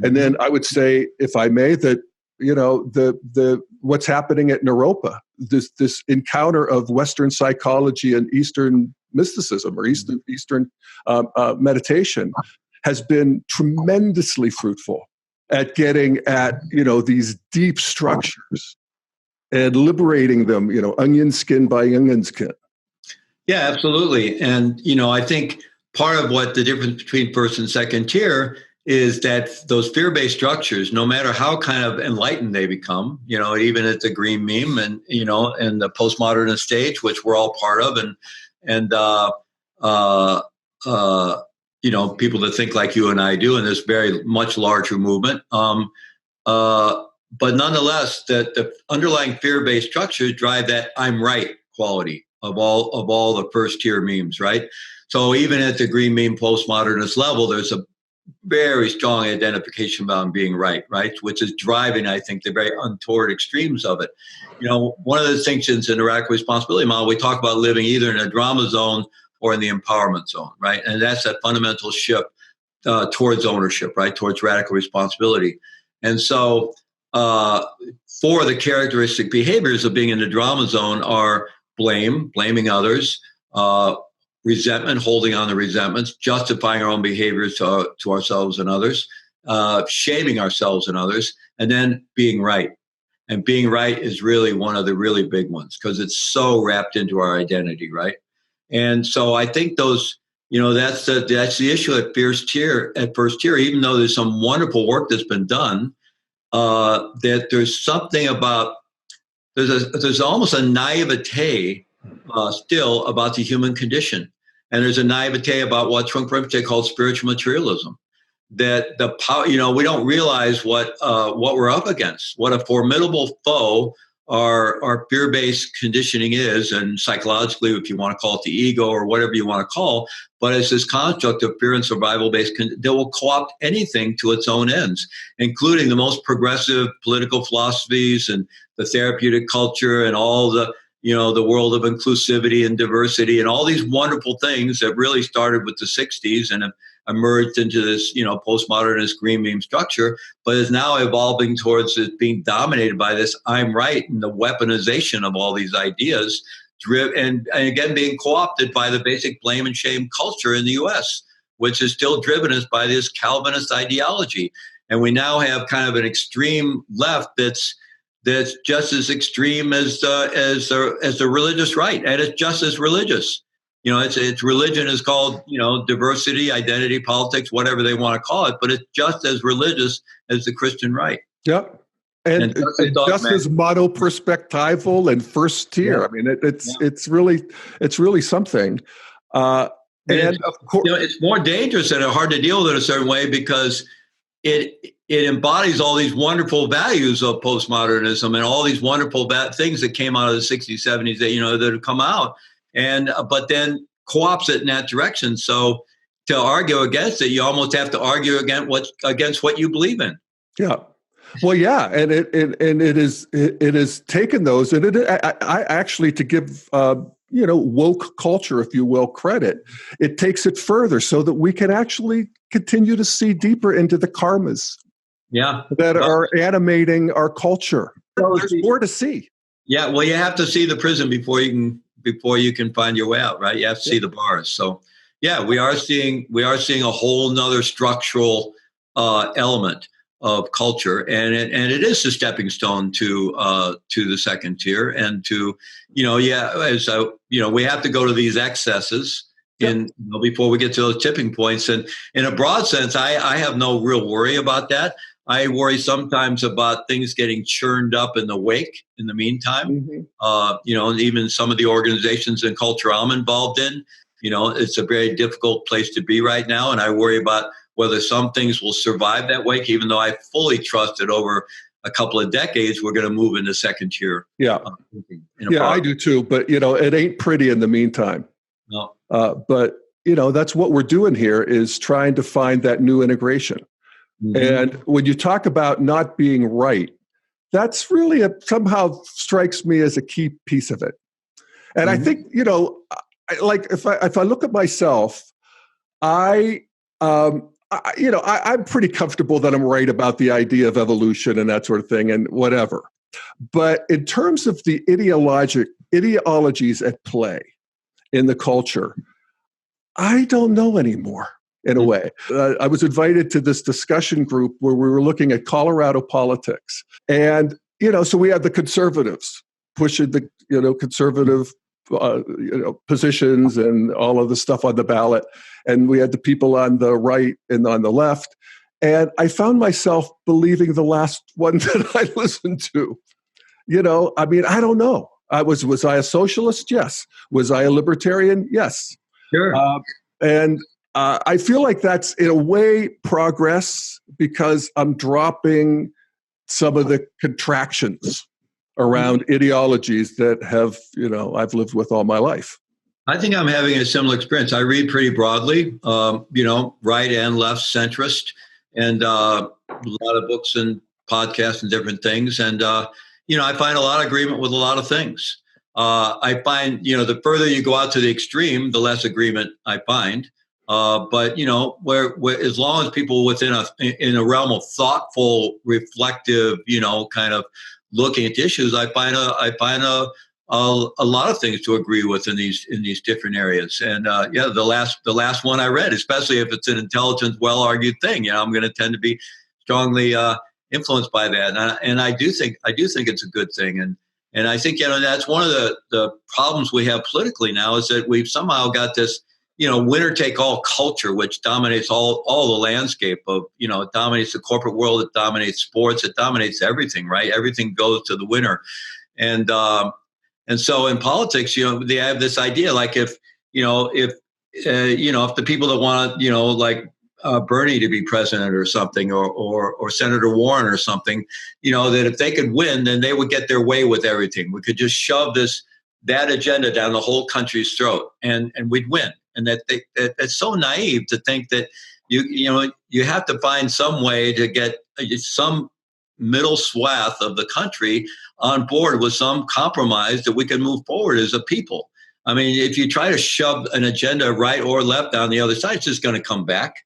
And then I would say, if I may, that the what's happening at Naropa, this encounter of Western psychology and Eastern mysticism or Eastern meditation has been tremendously fruitful at getting at these deep structures and liberating them, onion skin by onion skin. Yeah, absolutely. And I think part of what the difference between first and second tier is that those fear-based structures, no matter how kind of enlightened they become, even at the green meme and the postmodernist stage, which we're all part of, and people that think like you and I do in this very much larger movement. But nonetheless, the underlying fear-based structures drive that I'm right quality of all the first tier memes, right? So even at the green meme postmodernist level, there's a very strong identification about being right, which is driving, I think, the very untoward extremes of it. One of the distinctions in the radical responsibility model, we talk about living either in a drama zone or in the empowerment zone, right? And that's that fundamental shift towards ownership, right? Towards radical responsibility. And so for the characteristic behaviors of being in the drama zone are blaming others, resentment, holding on to resentments, justifying our own behaviors to ourselves and others, shaming ourselves and others, and then being right. And being right is really one of the really big ones because it's so wrapped into our identity, right? And so I think those, that's the issue at first tier, even though there's some wonderful work that's been done, that there's something about, there's almost a naivete still about the human condition. And there's a naivete about what Trungpa called spiritual materialism. That the power, we don't realize what we're up against, what a formidable foe our fear-based conditioning is, and psychologically, if you want to call it the ego or whatever you want to call, but it's this construct of fear and survival-based that will co-opt anything to its own ends, including the most progressive political philosophies and the therapeutic culture and all the the world of inclusivity and diversity and all these wonderful things that really started with the 60s and have emerged into this, postmodernist green meme structure, but is now evolving towards it being dominated by this I'm right and the weaponization of all these ideas, and again, being co-opted by the basic blame and shame culture in the U.S., which is still driven us by this Calvinist ideology. And we now have kind of an extreme left that's just as extreme as the religious right, and it's just as religious. Its religion is called diversity, identity, politics, whatever they want to call it, but it's just as religious as the Christian right. Yep, and just as monoperspectival and first tier. Yeah. I mean, it's really something. And of course, it's more dangerous and hard to deal with in a certain way because it embodies all these wonderful values of postmodernism and all these wonderful things that came out of the 60s, 70s that have come out, and but then co-ops it in that direction. So to argue against it, you almost have to argue against what you believe in. Yeah. Well, yeah, and it is taken those, and I actually, to give woke culture, if you will, credit, it takes it further so that we can actually continue to see deeper into the karmas that are animating our culture. There's more to see. Yeah, well, you have to see the prison before you can find your way out, right? You have to see the bars. So, yeah, we are seeing a whole nother structural element of culture, and it is a stepping stone to the second tier, and to we have to go to these excesses before we get to those tipping points. And in a broad sense, I have no real worry about that. I worry sometimes about things getting churned up in the wake. In the meantime, and even some of the organizations and culture I'm involved in, it's a very difficult place to be right now, and I worry about whether some things will survive that wake, even though I fully trust that over a couple of decades, we're going to move into second tier. Yeah. I do too. But, it ain't pretty in the meantime. No. But, that's what we're doing here, is trying to find that new integration. Mm-hmm. And when you talk about not being right, that's really somehow strikes me as a key piece of it. And I think, if I look at myself, I'm pretty comfortable that I'm right about the idea of evolution and that sort of thing and whatever. But in terms of the ideologies at play in the culture, I don't know anymore, in a way. I was invited to this discussion group where we were looking at Colorado politics. And, so we had the conservatives pushing the, conservative positions and all of the stuff on the ballot. And we had the people on the right and on the left. And I found myself believing the last one that I listened to. I don't know. Was I a socialist? Yes. Was I a libertarian? Yes. Sure. And I feel like that's, in a way, progress, because I'm dropping some of the contractions around ideologies that have, I've lived with all my life. I think I'm having a similar experience. I read pretty broadly, right and left centrist, and a lot of books and podcasts and different things. And, I find a lot of agreement with a lot of things. I find, the further you go out to the extreme, the less agreement I find. But, where as long as people in a realm of thoughtful, reflective, kind of looking at the issues, I find a lot of things to agree with in these different areas. And the last one I read, especially if it's an intelligent, well argued thing, I'm going to tend to be strongly influenced by that. And I do think it's a good thing. And I think that's one of the problems we have politically now, is that we've somehow got this winner take all culture, which dominates all the landscape of, it dominates the corporate world, it dominates sports, it dominates everything, right? Everything goes to the winner. And so in politics, they have this idea, like if the people that want, Bernie to be president or something, or Senator Warren or something, that if they could win, then they would get their way with everything. We could just shove that agenda down the whole country's throat, and we'd win. And that's so naive to think that you have to find some way to get some middle swath of the country on board with some compromise that we can move forward as a people. I mean, if you try to shove an agenda right or left down the other side, it's just going to come back,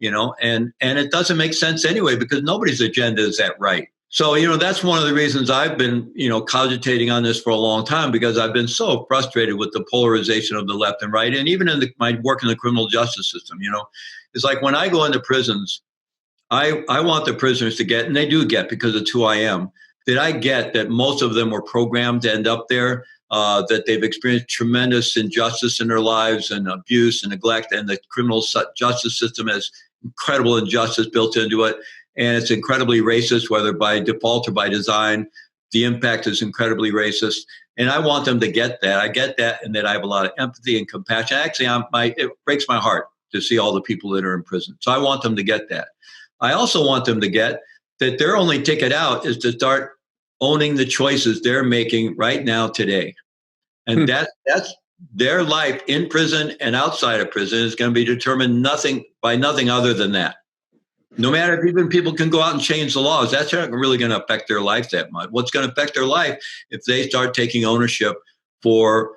and it doesn't make sense anyway, because nobody's agenda is that right. So, that's one of the reasons I've been, cogitating on this for a long time, because I've been so frustrated with the polarization of the left and right. And even in my work in the criminal justice system, it's like when I go into prisons, I want the prisoners to get, and they do get, because it's who I am, that most of them were programmed to end up there, that they've experienced tremendous injustice in their lives, and abuse and neglect, and the criminal justice system has incredible injustice built into it. And it's incredibly racist, whether by default or by design. The impact is incredibly racist. And I want them to get that. I get that, and that I have a lot of empathy and compassion. Actually, it breaks my heart to see all the people that are in prison. So I want them to get that. I also want them to get that their only ticket out is to start owning the choices they're making right now today. And that's their life in prison and outside of prison is going to be determined by nothing other than that. No matter if even people can go out and change the laws, that's not really going to affect their life that much. What's going to affect their life if they start taking ownership for,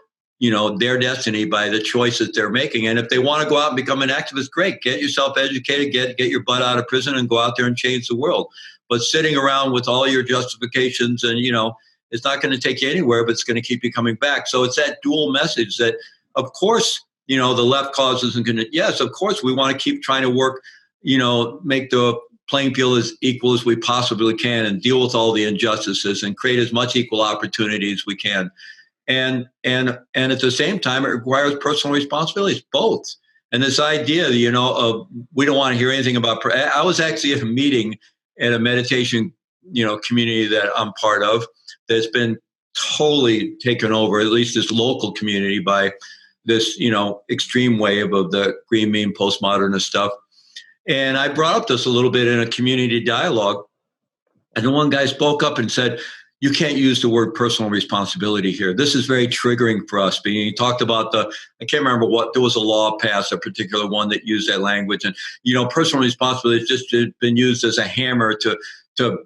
their destiny by the choices they're making. And if they want to go out and become an activist, great. Get yourself educated, get your butt out of prison and go out there and change the world. But sitting around with all your justifications and, it's not going to take you anywhere, but it's going to keep you coming back. So it's that dual message that, of course, the left cause isn't going to, yes, of course, we want to keep trying to work, make the playing field as equal as we possibly can and deal with all the injustices and create as much equal opportunity as we can. And at the same time, it requires personal responsibilities, both. And this idea, of we don't want to hear anything about, I was actually at a meeting at a meditation, community that I'm part of that's been totally taken over, at least this local community, by this, extreme wave of the green mean postmodernist stuff. And I brought up this a little bit in a community dialogue. And the one guy spoke up and said, you can't use the word personal responsibility here. This is very triggering for us. He talked about I can't remember there was a law passed, a particular one that used that language. And, personal responsibility has just been used as a hammer to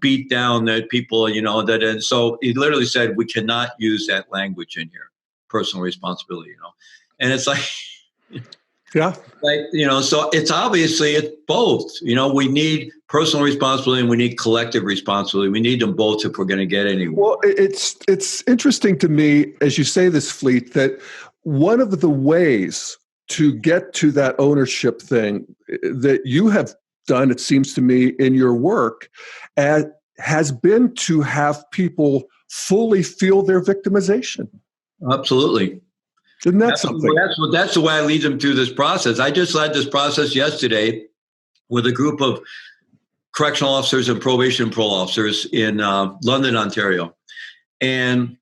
beat down the people, and so he literally said, we cannot use that language in here, personal responsibility, and it's like, yeah, so it's both, we need personal responsibility and we need collective responsibility. We need them both if we're going to get anywhere. Well, it's interesting to me, as you say this, Fleet, that one of the ways to get to that ownership thing that you have done, it seems to me, in your work, has been to have people fully feel their victimization. Absolutely. Isn't that something? That's the way I lead them through this process. I just led this process yesterday with a group of correctional officers and probation and parole officers in London, Ontario. And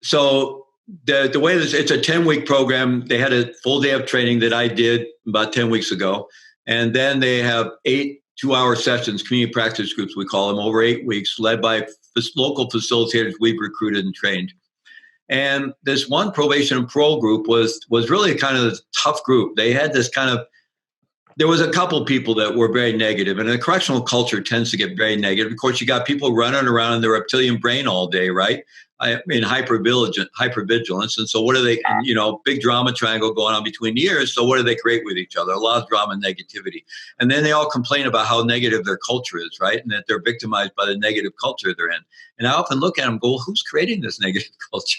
so the way it's a 10-week program. They had a full day of training that I did about 10 weeks ago. And then they have 8 2-hour sessions, community practice groups, we call them, over 8 weeks, led by local facilitators we've recruited and trained. And this one probation and parole group was really kind of a tough group. They had this there was a couple people that were very negative, and the correctional culture tends to get very negative. Of course, you got people running around in their reptilian brain all day, right? Hypervigilance. And so what do they, big drama triangle going on between the ears. So what do they create with each other? A lot of drama and negativity. And then they all complain about how negative their culture is, right? And that they're victimized by the negative culture they're in. And I often look at them and go, well, who's creating this negative culture?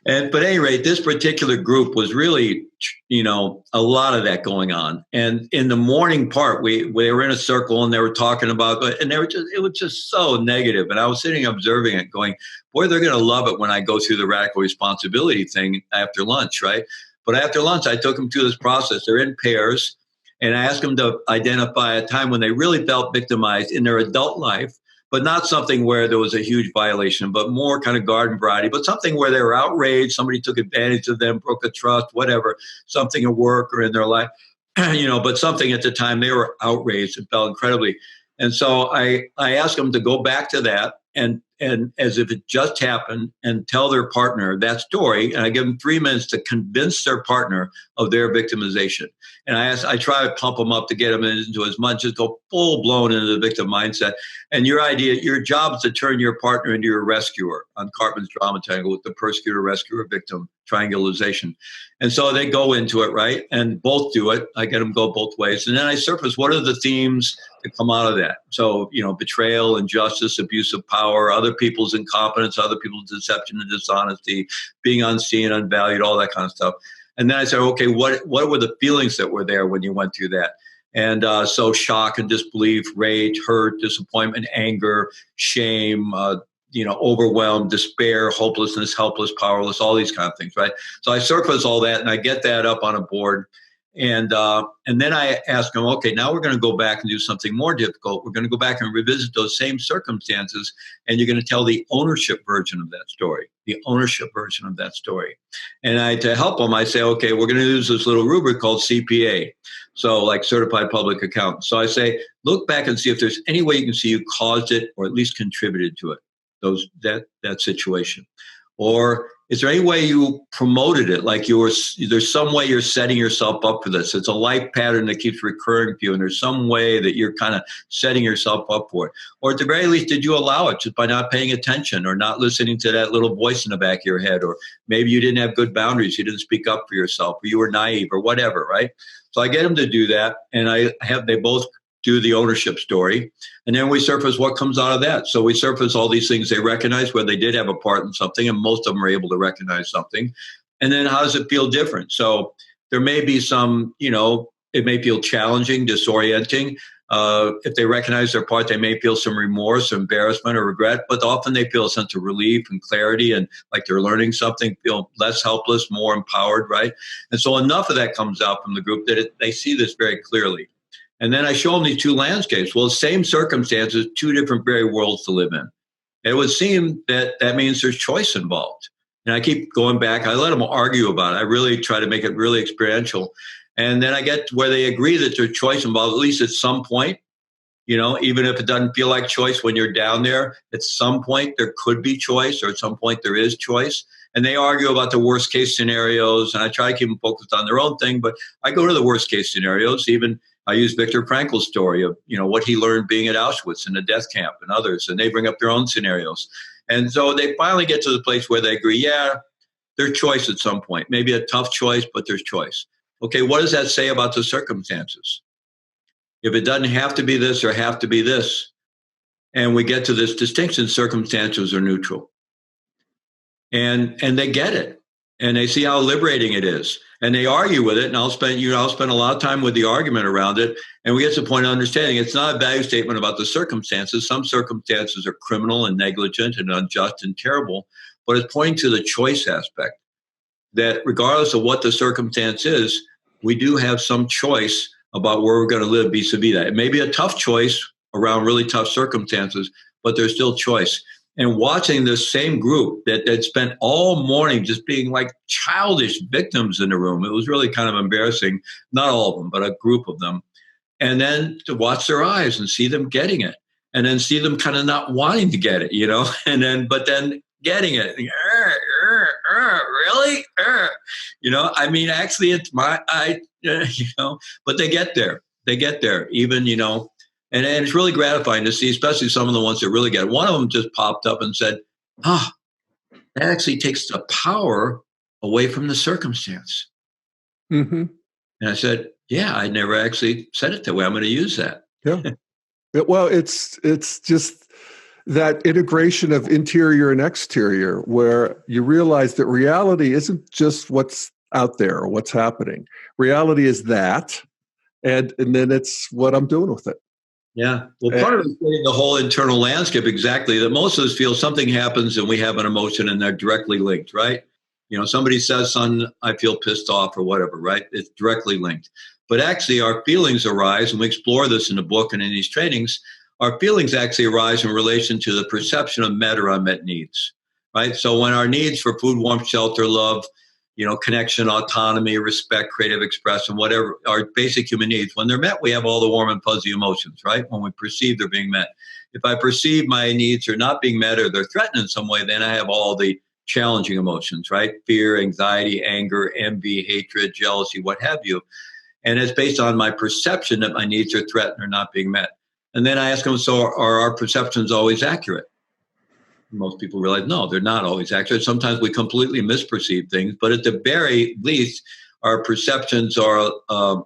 But at any rate, this particular group was really, a lot of that going on. And in the morning part, we were in a circle and they were talking about, and it was just so negative. And I was sitting observing it going, boy, they're going to love it when I go through the radical responsibility thing after lunch, right? But after lunch, I took them through this process. They're in pairs, and I asked them to identify a time when they really felt victimized in their adult life, but not something where there was a huge violation, but more kind of garden variety, but something where they were outraged, somebody took advantage of them, broke a trust, whatever, something at work or in their life, but something at the time they were outraged and felt incredibly. And so I asked them to go back to that and as if it just happened and tell their partner that story. And I give them 3 minutes to convince their partner of their victimization. And I try to pump them up to get them into as much, just go full blown into the victim mindset. And your job is to turn your partner into your rescuer on Cartman's drama triangle with the persecutor, rescuer, victim triangulation. And so they go into it, right? And both do it. I get them go both ways. And then I surface what are the themes that come out of that. So, betrayal, injustice, abuse of power, other people's incompetence, other people's deception and dishonesty, being unseen, unvalued, all that kind of stuff. And then I said, okay, what were the feelings that were there when you went through that? And so shock and disbelief, rage, hurt, disappointment, anger, shame, overwhelm, despair, hopelessness, helpless, powerless, all these kind of things, right? So I surface all that and I get that up on a board. And then I ask them, okay, now we're going to go back and do something more difficult. We're going to go back and revisit those same circumstances, and you're going to tell the ownership version of that story, the ownership version of that story. And to help them, I say, okay, we're going to use this little rubric called CPA, so like Certified Public Accountant. So I say, look back and see if there's any way you can see you caused it or at least contributed to it, that situation. Or is there any way you promoted it? Like there's some way you're setting yourself up for this. It's a life pattern that keeps recurring to you, and there's some way that you're kind of setting yourself up for it. Or at the very least, did you allow it just by not paying attention or not listening to that little voice in the back of your head? Or maybe you didn't have good boundaries. You didn't speak up for yourself, or you were naive, or whatever, right? So I get them to do that, and they both do the ownership story. And then we surface what comes out of that. So we surface all these things they recognize where they did have a part in something, and most of them are able to recognize something. And then how does it feel different? So there may be some, it may feel challenging, disorienting. If they recognize their part, they may feel some remorse, embarrassment, or regret, but often they feel a sense of relief and clarity and like they're learning something, feel less helpless, more empowered, right? And so enough of that comes out from the group that they see this very clearly. And then I show them these two landscapes. Well, same circumstances, two different very worlds to live in. And it would seem that means there's choice involved. And I keep going back. I let them argue about it. I really try to make it really experiential. And then I get where they agree that there's choice involved, at least at some point. Even if it doesn't feel like choice when you're down there, at some point there could be choice, or at some point there is choice. And they argue about the worst case scenarios. And I try to keep them focused on their own thing, but I go to the worst case scenarios. Even I use Viktor Frankl's story of, what he learned being at Auschwitz and the death camp and others, and they bring up their own scenarios. And so they finally get to the place where they agree, yeah, there's choice at some point, maybe a tough choice, but there's choice. Okay, what does that say about the circumstances? If it doesn't have to be this or have to be this, and we get to this distinction, circumstances are neutral. And they get it. And they see how liberating it is. And they argue with it. And I'll spend a lot of time with the argument around it. And we get to the point of understanding it's not a value statement about the circumstances. Some circumstances are criminal and negligent and unjust and terrible. But it's pointing to the choice aspect, that regardless of what the circumstance is, we do have some choice about where we're going to live vis-a-vis that. It may be a tough choice around really tough circumstances, but there's still choice. And watching this same group that spent all morning just being like childish victims in the room, it was really kind of embarrassing. Not all of them, but a group of them. And then to watch their eyes and see them getting it, and then see them kind of not wanting to get it, but then getting it. Really? I mean, actually, it's but they get there. They get there, even, And it's really gratifying to see, especially some of the ones that really get it. One of them just popped up and said, that actually takes the power away from the circumstance. Mm-hmm. And I said, yeah, I never actually said it that way. I'm going to use that. Yeah. Well, it's just that integration of interior and exterior, where you realize that reality isn't just what's out there or what's happening. Reality is that, and then it's what I'm doing with it. Yeah. Well, part of it is the whole internal landscape, exactly, that most of us feel something happens and we have an emotion and they're directly linked, right? Somebody says, son, I feel pissed off or whatever, right? It's directly linked. But actually our feelings arise, and we explore this in the book and in these trainings. Our feelings actually arise in relation to the perception of met or unmet needs, right? So when our needs for food, warmth, shelter, love, connection, autonomy, respect, creative expression, whatever, our basic human needs, when they're met, we have all the warm and fuzzy emotions, right? When we perceive they're being met. If I perceive my needs are not being met or they're threatened in some way, then I have all the challenging emotions, right? Fear, anxiety, anger, envy, hatred, jealousy, what have you. And it's based on my perception that my needs are threatened or not being met. And then I ask them, so are our perceptions always accurate? Most people realize, no, they're not always accurate. Sometimes we completely misperceive things, but at the very least, our perceptions are, a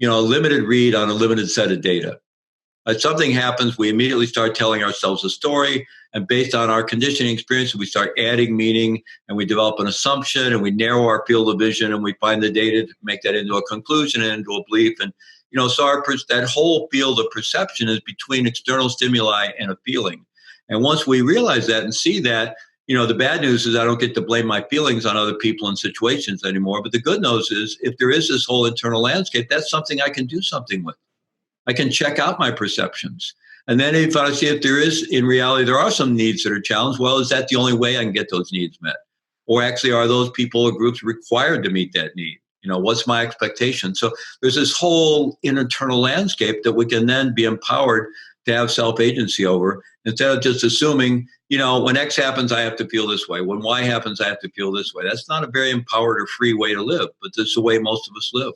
limited read on a limited set of data. If something happens, we immediately start telling ourselves a story, and based on our conditioning experience, we start adding meaning, and we develop an assumption, and we narrow our field of vision, and we find the data to make that into a conclusion and into a belief. And so that whole field of perception is between external stimuli and a feeling. And once we realize that and see that, The bad news is I don't get to blame my feelings on other people and situations anymore. But the good news is if there is this whole internal landscape, that's something I can do something with. I can check out my perceptions. And then if I see if there is, in reality, there are some needs that are challenged, well, is that the only way I can get those needs met? Or actually, are those people or groups required to meet that need? What's my expectation? So there's this whole internal landscape that we can then be empowered to have self-agency over, instead of just assuming, when X happens, I have to feel this way. When Y happens, I have to feel this way. That's not a very empowered or free way to live, but that's the way most of us live.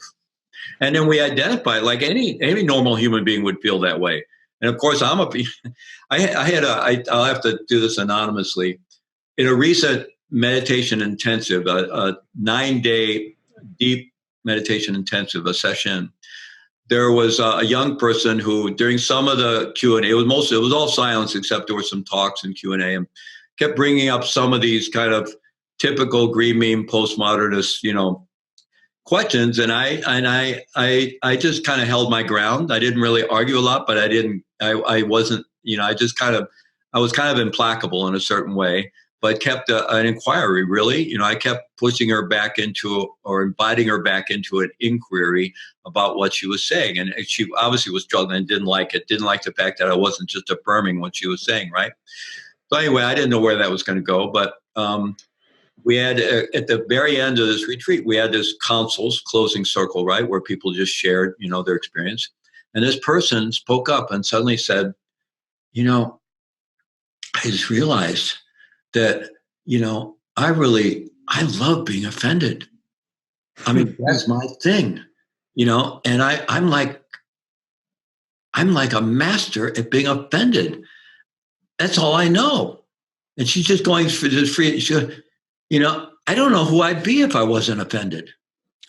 And then we identify like any normal human being would feel that way. And of course, I'll have to do this anonymously. In a recent meditation intensive, a 9-day deep meditation intensive, a session, there was a young person who, during some of the Q&A, it was all silence except there were some talks and Q&A, and kept bringing up some of these kind of typical green meme postmodernist, questions. And I just kind of held my ground. I didn't really argue a lot, but I wasn't, I was kind of implacable in a certain way, but kept an inquiry, really. I kept pushing her back into, or inviting her back into an inquiry about what she was saying. And she obviously was struggling and didn't like it, didn't like the fact that I wasn't just affirming what she was saying, right? So anyway, I didn't know where that was going to go, but we had, at the very end of this retreat, we had this counsel's closing circle, right, where people just shared, their experience. And this person spoke up and suddenly said, I just realized that, I love being offended. I mean, that's my thing, and I'm like a master at being offended. That's all I know. And she's just going for this free, I don't know who I'd be if I wasn't offended.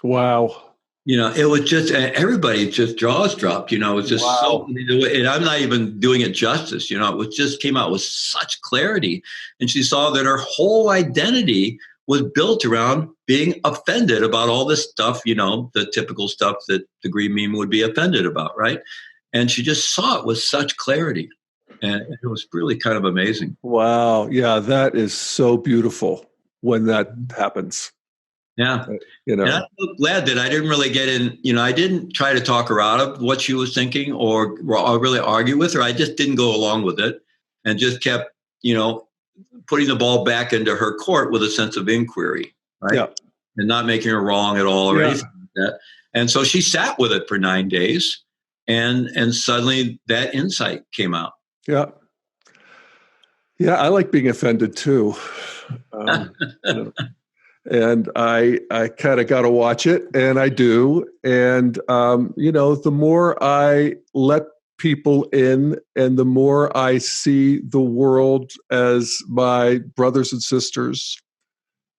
Wow. It was just, everybody just jaws dropped, it's just wow. And I'm not even doing it justice, it was just came out with such clarity. And she saw that her whole identity was built around being offended about all this stuff, the typical stuff that the green meme would be offended about, right? And she just saw it with such clarity. And it was really kind of amazing. Wow. Yeah, that is so beautiful when that happens. Yeah. And I'm so glad that I didn't really get in, I didn't try to talk her out of what she was thinking or really argue with her. I just didn't go along with it and just kept, putting the ball back into her court with a sense of inquiry, right? Yeah. And not making her wrong at all or anything like that. And so she sat with it for 9 days and suddenly that insight came out. Yeah. Yeah, I like being offended too. And I kind of got to watch it, and I do. And, the more I let people in and the more I see the world as my brothers and sisters,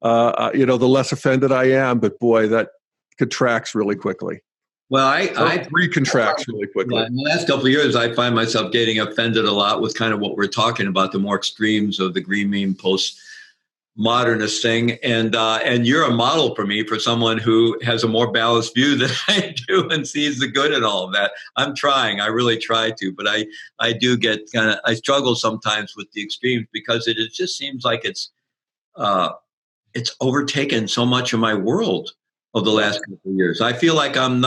the less offended I am. But boy, that contracts really quickly. Well, I recontracts really quickly. In the last couple of years, I find myself getting offended a lot with kind of what we're talking about, the more extremes of the green meme postmodernist thing. And you're a model for me, for someone who has a more balanced view than I do and sees the good in all of that. I'm trying. I really try to. But I do get I struggle sometimes with the extremes because it just seems like it's overtaken so much of my world of the last couple of years. I feel like I'm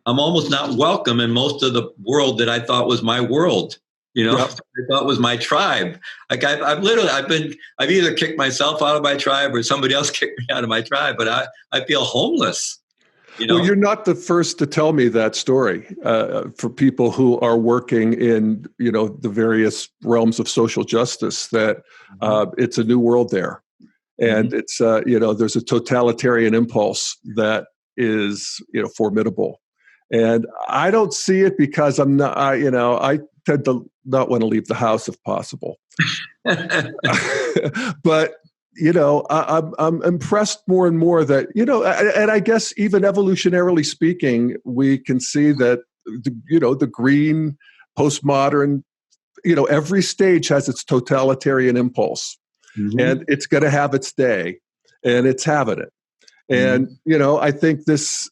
almost not welcome in most of the world that I thought was my world. I thought was my tribe. Like I've either kicked myself out of my tribe or somebody else kicked me out of my tribe, but I feel homeless. Well, you're not the first to tell me that story. For people who are working in, the various realms of social justice, that it's a new world there. And it's, there's a totalitarian impulse that is, formidable. And I don't see it because I'm not, I tend to not want to leave the house if possible. But, I'm impressed more and more that, and I guess even evolutionarily speaking, we can see that, the green, postmodern, every stage has its totalitarian impulse. And it's going to have its day, and it's having it. And, I think this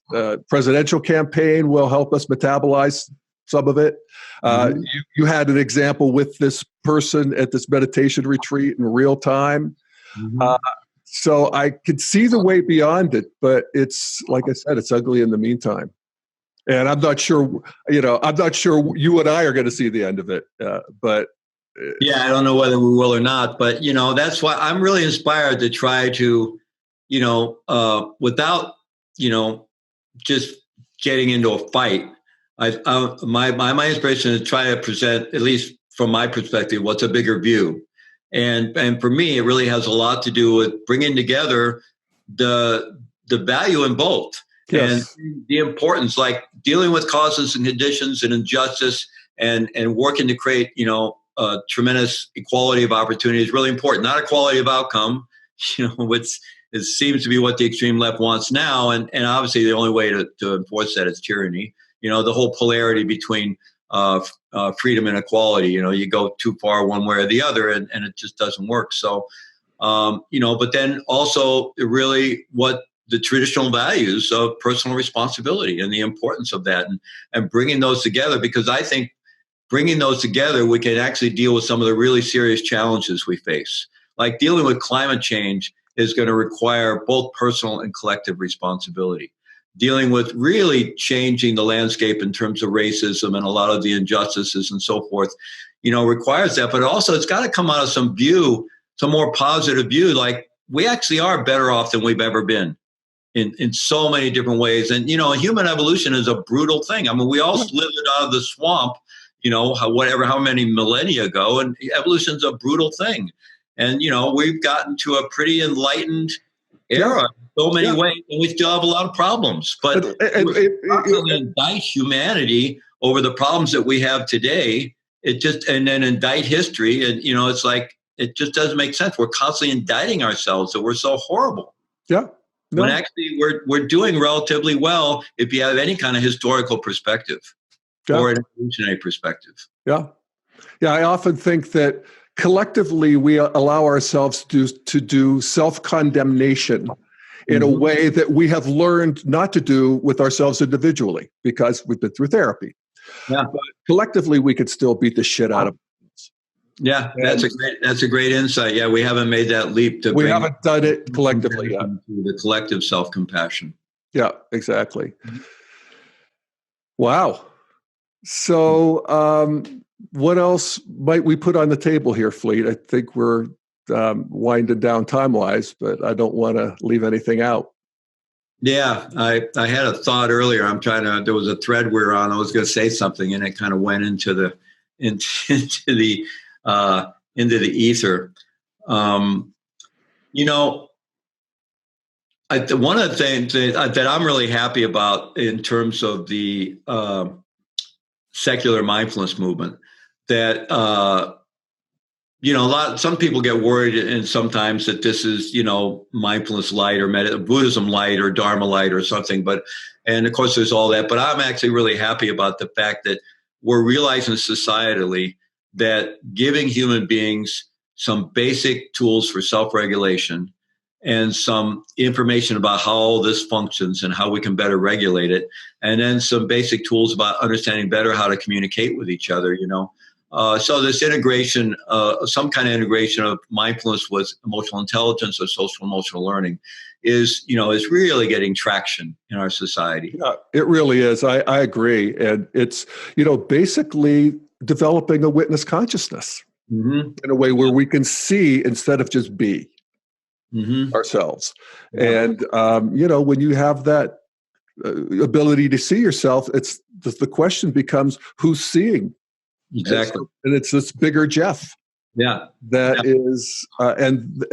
presidential campaign will help us metabolize some of it. Mhm. You had an example with this person at this meditation retreat in real time. Uh, Mhm. so I could see the way beyond it, but it's like I said, it's ugly in the meantime. And I'm not sure, I'm not sure you and I are going to see the end of it. But Yeah, I don't know whether we will or not, but that's why I'm really inspired to try to, without, just getting into a fight. My inspiration is to try to present, at least from my perspective, what's a bigger view, and for me, it really has a lot to do with bringing together the value in both and yes, the importance, like dealing with causes and conditions and injustice, and working to create, tremendous equality of opportunity is really important. Not equality of outcome, which it seems to be what the extreme left wants now. And obviously the only way to enforce that is tyranny. The whole polarity between freedom and equality, you go too far one way or the other, and it just doesn't work. So, but then also really what the traditional values of personal responsibility and the importance of that, and bringing those together, because I think bringing those together, we can actually deal with some of the really serious challenges we face. Like dealing with climate change is going to require both personal and collective responsibility. Dealing with really changing the landscape in terms of racism and a lot of the injustices and so forth, requires that. But also it's got to come out of some more positive view, like we actually are better off than we've ever been in so many different ways. And, human evolution is a brutal thing. I mean, we all slithered out of the swamp, how many millennia ago, and evolution's a brutal thing. And, we've gotten to a pretty enlightened yeah, era in so many yeah. ways, and we still have a lot of problems. But we constantly indict humanity over the problems that we have today. And then indict history. And, it's like, it just doesn't make sense. We're constantly indicting ourselves that we're so horrible. Yeah. When No. actually we're doing relatively well if you have any kind of historical perspective Yeah. or an evolutionary perspective. Yeah. Yeah. I often think that collectively we allow ourselves to do self-condemnation in a way that we have learned not to do with ourselves individually because we've been through therapy. Yeah. But collectively, we could still beat the shit out of us. Yeah, that's a great insight. Yeah, we haven't made that leap to We bring haven't done it collectively yet. to the collective self-compassion. Yeah, exactly. Wow. So, what else might we put on the table here, Fleet? I think we're winding down time-wise, but I don't want to leave anything out. Yeah, I had a thought earlier. There was a thread we were on. I was going to say something, and it kind of went into the into the ether. You know, one of the things that I'm really happy about in terms of the secular mindfulness movement, that some people get worried, and sometimes that this is mindfulness light or Buddhism light or Dharma light or something. And of course there's all that. But I'm actually really happy about the fact that we're realizing societally that giving human beings some basic tools for self-regulation and some information about how all this functions and how we can better regulate it, and then some basic tools about understanding better how to communicate with each other, so this integration, some kind of integration of mindfulness with emotional intelligence or social emotional learning is really getting traction in our society. Yeah, it really is. I agree. And it's, basically developing a witness consciousness in a way where we can see instead of just be ourselves. Yeah. And, when you have that ability to see yourself, the question becomes who's seeing? Exactly. And it's this bigger Jeff. Yeah. That is, and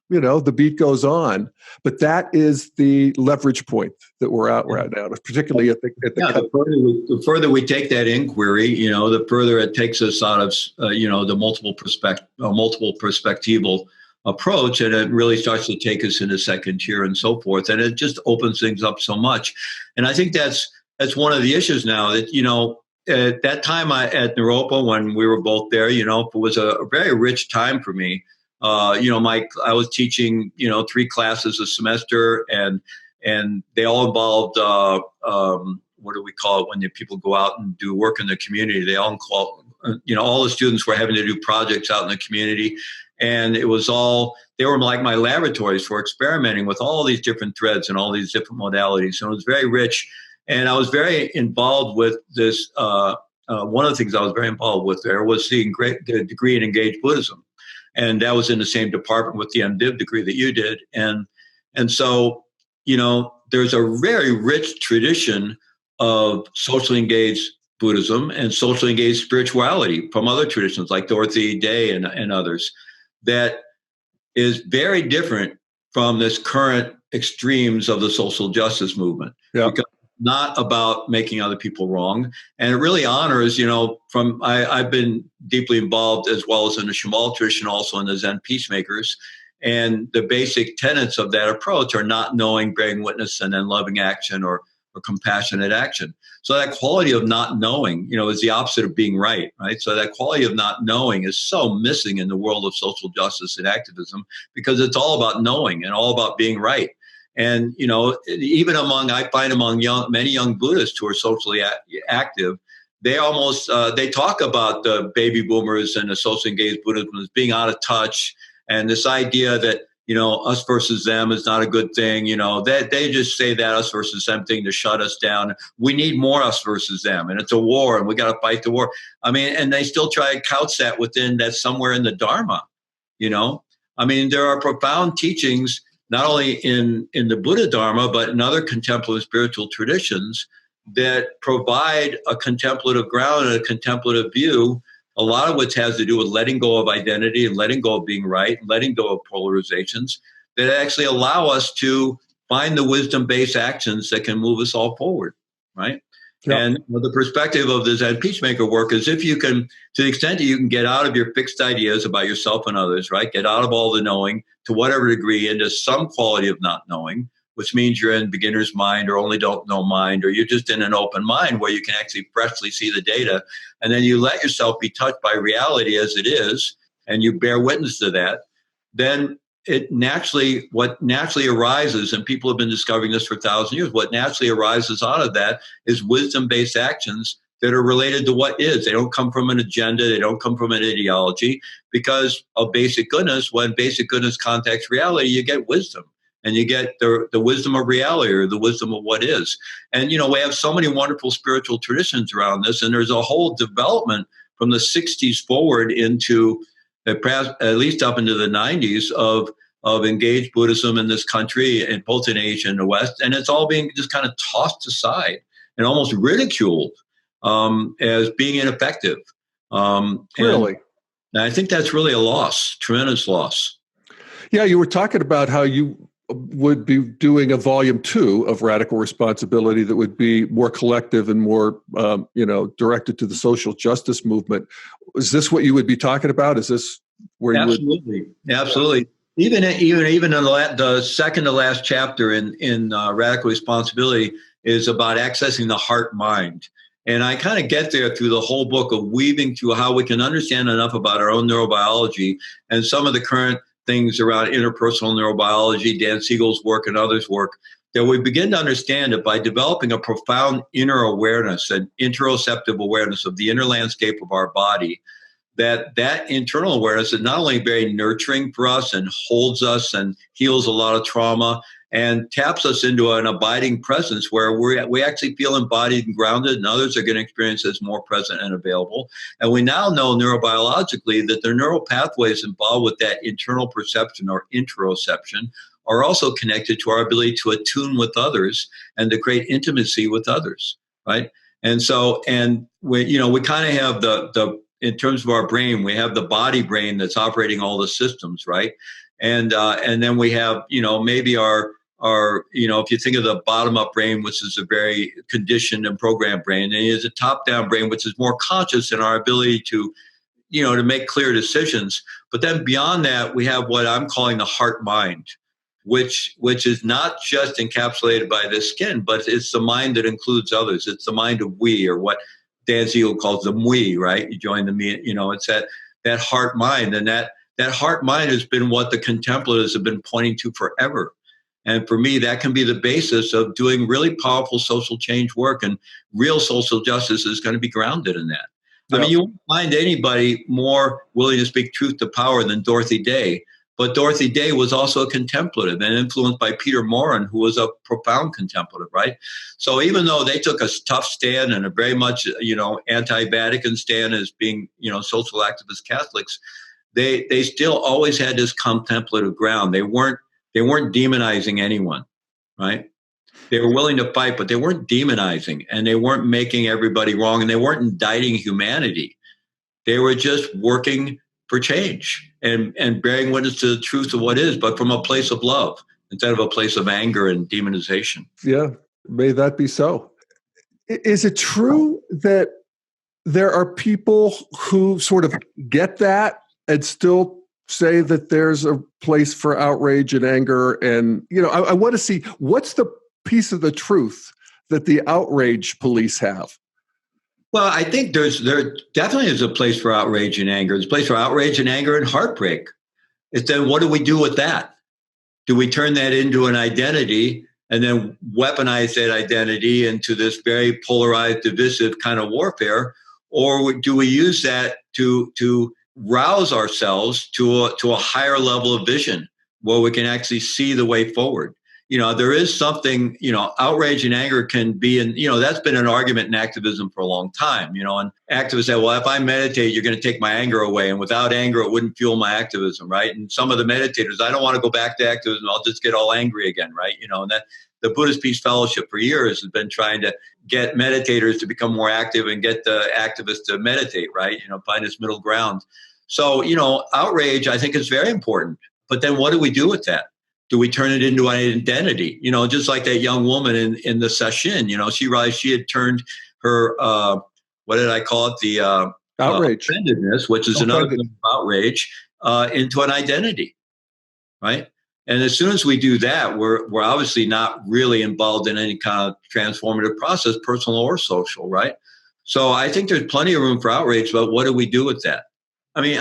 the beat goes on, but that is the leverage point that we're at right now, particularly at the the further we take that inquiry, the further it takes us out of the multiple perspectival approach, and it really starts to take us into second tier and so forth, and it just opens things up so much. And I think that's one of the issues now that at that time at Naropa, when we were both there, it was a very rich time for me. I was teaching, 3 classes a semester, and they all involved what do we call it when the people go out and do work in the community? They all call, all the students were having to do projects out in the community. And it was all, they were like my laboratories for experimenting with all these different threads and all these different modalities. And it was very rich. And I was very involved with this. One of the things I was very involved with there was the degree in engaged Buddhism. And that was in the same department with the MDiv degree that you did. And so, there's a very rich tradition of socially engaged Buddhism and socially engaged spirituality from other traditions like Dorothy Day and others that is very different from this current extremes of the social justice movement. Yeah. Because it's not about making other people wrong. And it really honors, I've been deeply involved as well as in the Maull tradition, also in the Zen peacemakers. And the basic tenets of that approach are not knowing, bearing witness, and then loving action or compassionate action. So that quality of not knowing, is the opposite of being right? So that quality of not knowing is so missing in the world of social justice and activism because it's all about knowing and all about being right. And, even I find among many young Buddhists who are socially active, they almost, they talk about the baby boomers and the socially engaged Buddhism as being out of touch. And this idea that, us versus them is not a good thing. They just say that us versus them thing to shut us down. We need more us versus them. And it's a war and we got to fight the war. And they still try to couch that within that somewhere in the Dharma, there are profound teachings, not only in the Buddha Dharma, but in other contemplative spiritual traditions that provide a contemplative ground and a contemplative view. A lot of which has to do with letting go of identity and letting go of being right, and letting go of polarizations that actually allow us to find the wisdom-based actions that can move us all forward, right? Yep. And the perspective of the Zen peacemaker work is if you can, to the extent that you can get out of your fixed ideas about yourself and others, right? Get out of all the knowing to whatever degree into some quality of not knowing, which means you're in beginner's mind or only don't know mind, or you're just in an open mind where you can actually freshly see the data. And then you let yourself be touched by reality as it is, and you bear witness to that. Then what naturally arises, and people have been discovering this for 1,000 years, what naturally arises out of that is wisdom-based actions that are related to what is. They don't come from an agenda. They don't come from an ideology because of basic goodness. When basic goodness contacts reality, you get wisdom. And you get the wisdom of reality or the wisdom of what is. And, we have so many wonderful spiritual traditions around this. And there's a whole development from the 60s forward into at least up into the 90s of engaged Buddhism in this country, and both in Asia and the West. And it's all being just kind of tossed aside and almost ridiculed as being ineffective. Really? And I think that's really a loss, tremendous loss. Yeah, you were talking about how you would be doing a volume 2 of Radical Responsibility that would be more collective and more, directed to the social justice movement. Is this what you would be talking about? Is this where you would? Absolutely. Even in the second to last chapter in Radical Responsibility is about accessing the heart mind. And I kind of get there through the whole book of weaving through how we can understand enough about our own neurobiology and some of the current things around interpersonal neurobiology, Dan Siegel's work and others' work, that we begin to understand that by developing a profound inner awareness and interoceptive awareness of the inner landscape of our body, that internal awareness is not only very nurturing for us and holds us and heals a lot of trauma and taps us into an abiding presence where we actually feel embodied and grounded, and others are going to experience as more present and available. And we now know neurobiologically that the neural pathways involved with that internal perception or interoception are also connected to our ability to attune with others and to create intimacy with others, right? And so, we kind of have the in terms of our brain, we have the body brain that's operating all the systems, right? And then we have, maybe our if you think of the bottom-up brain, which is a very conditioned and programmed brain, and there's a top-down brain, which is more conscious in our ability to, to make clear decisions. But then beyond that, we have what I'm calling the heart mind, which is not just encapsulated by the skin, but it's the mind that includes others. It's the mind of we, or what Dan Siegel calls the we, right? You join the me, it's that heart mind. And that heart mind has been what the contemplatives have been pointing to forever. And for me, that can be the basis of doing really powerful social change work. And real social justice is going to be grounded in that. I mean, you won't find anybody more willing to speak truth to power than Dorothy Day. But Dorothy Day was also a contemplative and influenced by Peter Morin, who was a profound contemplative, right? So even though they took a tough stand and a very much, anti-Vatican stand as being, social activist Catholics, they still always had this contemplative ground. They weren't demonizing anyone, right? They were willing to fight, but they weren't demonizing, and they weren't making everybody wrong, and they weren't indicting humanity. They were just working for change and bearing witness to the truth of what is, but from a place of love instead of a place of anger and demonization. Yeah, may that be so. Is it true that there are people who sort of get that and still say that there's a place for outrage and anger? And, I want to see what's the piece of the truth that the outrage police have. Well, I think there definitely is a place for outrage and anger. There's a place for outrage and anger and heartbreak. It's then what do we do with that? Do we turn that into an identity and then weaponize that identity into this very polarized, divisive kind of warfare? Or do we use that to rouse ourselves to a higher level of vision where we can actually see the way forward? There is something, outrage and anger can be, and, that's been an argument in activism for a long time, and activists say, well, if I meditate, you're going to take my anger away. And without anger, it wouldn't fuel my activism, right? And some of the meditators, I don't want to go back to activism. I'll just get all angry again, right? And that the Buddhist Peace Fellowship for years has been trying to get meditators to become more active and get the activists to meditate, right? Find this middle ground. So, outrage, I think, is very important. But then what do we do with that? Do we turn it into an identity? Just like that young woman in the session, she realized she had turned her, what did I call it? The outrage, offendedness, which is another thing of outrage, into an identity, right? And as soon as we do that, we're obviously not really involved in any kind of transformative process, personal or social, right? So I think there's plenty of room for outrage, but what do we do with that? I mean,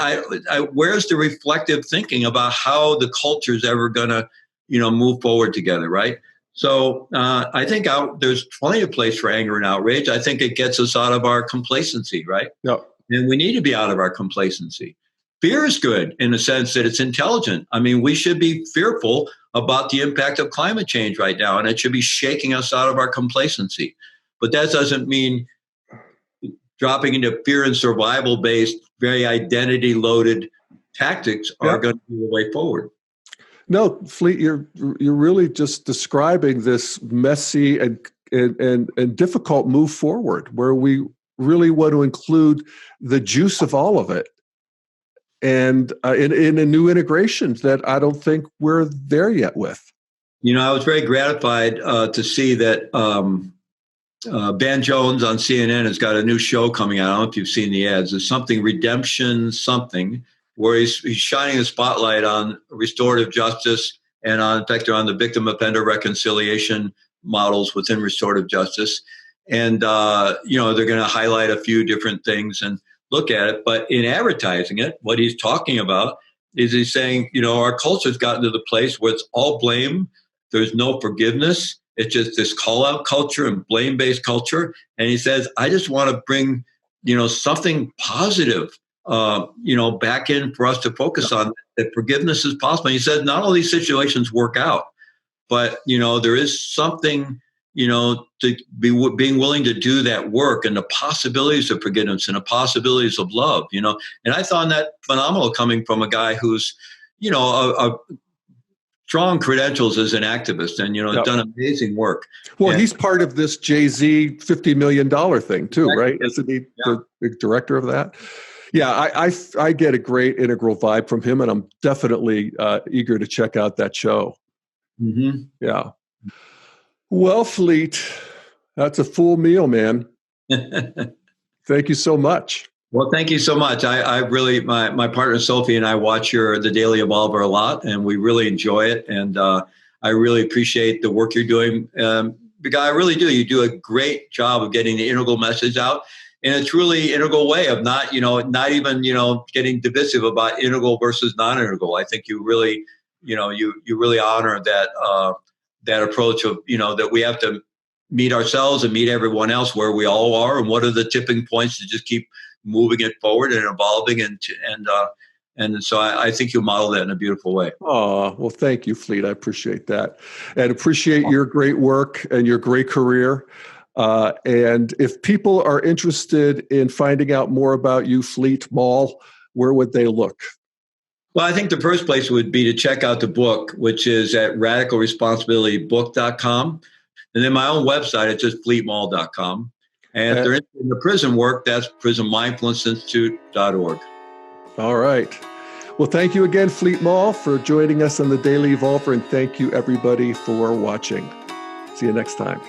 where's the reflective thinking about how the culture is ever going to, move forward together, right? So I think there's plenty of place for anger and outrage. I think it gets us out of our complacency, right? Yep. And we need to be out of our complacency. Fear is good in the sense that it's intelligent. I mean, we should be fearful about the impact of climate change right now, and it should be shaking us out of our complacency. But that doesn't mean dropping into fear and survival-based, very identity-loaded tactics are going to be the way forward. No, Fleet, you're really just describing this messy and difficult move forward, where we really want to include the juice of all of it, and in a new integration that I don't think we're there yet with. I was very gratified to see that. Ben Jones on CNN has got a new show coming out. I don't know if you've seen the ads. It's something redemption something, where he's shining a spotlight on restorative justice and on the victim offender reconciliation models within restorative justice. And, they're going to highlight a few different things and look at it. But in advertising it, what he's talking about is he's saying, our culture's gotten to the place where it's all blame. There's no forgiveness. It's just this call-out culture and blame-based culture. And he says, I just want to bring, something positive, back in for us to focus on, that forgiveness is possible. And he says, not all these situations work out, but, there is something, to be being willing to do that work, and the possibilities of forgiveness and the possibilities of love, And I found that phenomenal coming from a guy who's, a strong credentials as an activist and, done amazing work. Well, he's part of this Jay-Z $50 million thing too, right? Isn't he the big director of that? Yeah, I get a great integral vibe from him, and I'm definitely eager to check out that show. Mm-hmm. Yeah. Well, Fleet, that's a full meal, man. Thank you so much. Well, thank you so much. I really, my partner Sophie and I watch The Daily Evolver a lot, and we really enjoy it. And I really appreciate the work you're doing. Because I really do. You do a great job of getting the integral message out. And it's really integral way of not even, getting divisive about integral versus non-integral. I think you really, you really honor that that approach of, that we have to meet ourselves and meet everyone else where we all are, and what are the tipping points to just keep moving it forward and evolving, and so I think you model that in a beautiful way. Oh, well, thank you, Fleet. I appreciate that, and appreciate your great work and your great career. And if people are interested in finding out more about you, Fleet Maull, where would they look? Well, I think the first place would be to check out the book, which is at radicalresponsibilitybook.com. And then my own website, it's just fleetmaull.com. And if they're interested in the prison work, that's prisonmindfulnessinstitute.org. All right. Well, thank you again, Fleet Maull, for joining us on the Daily Evolver, and thank you, everybody, for watching. See you next time.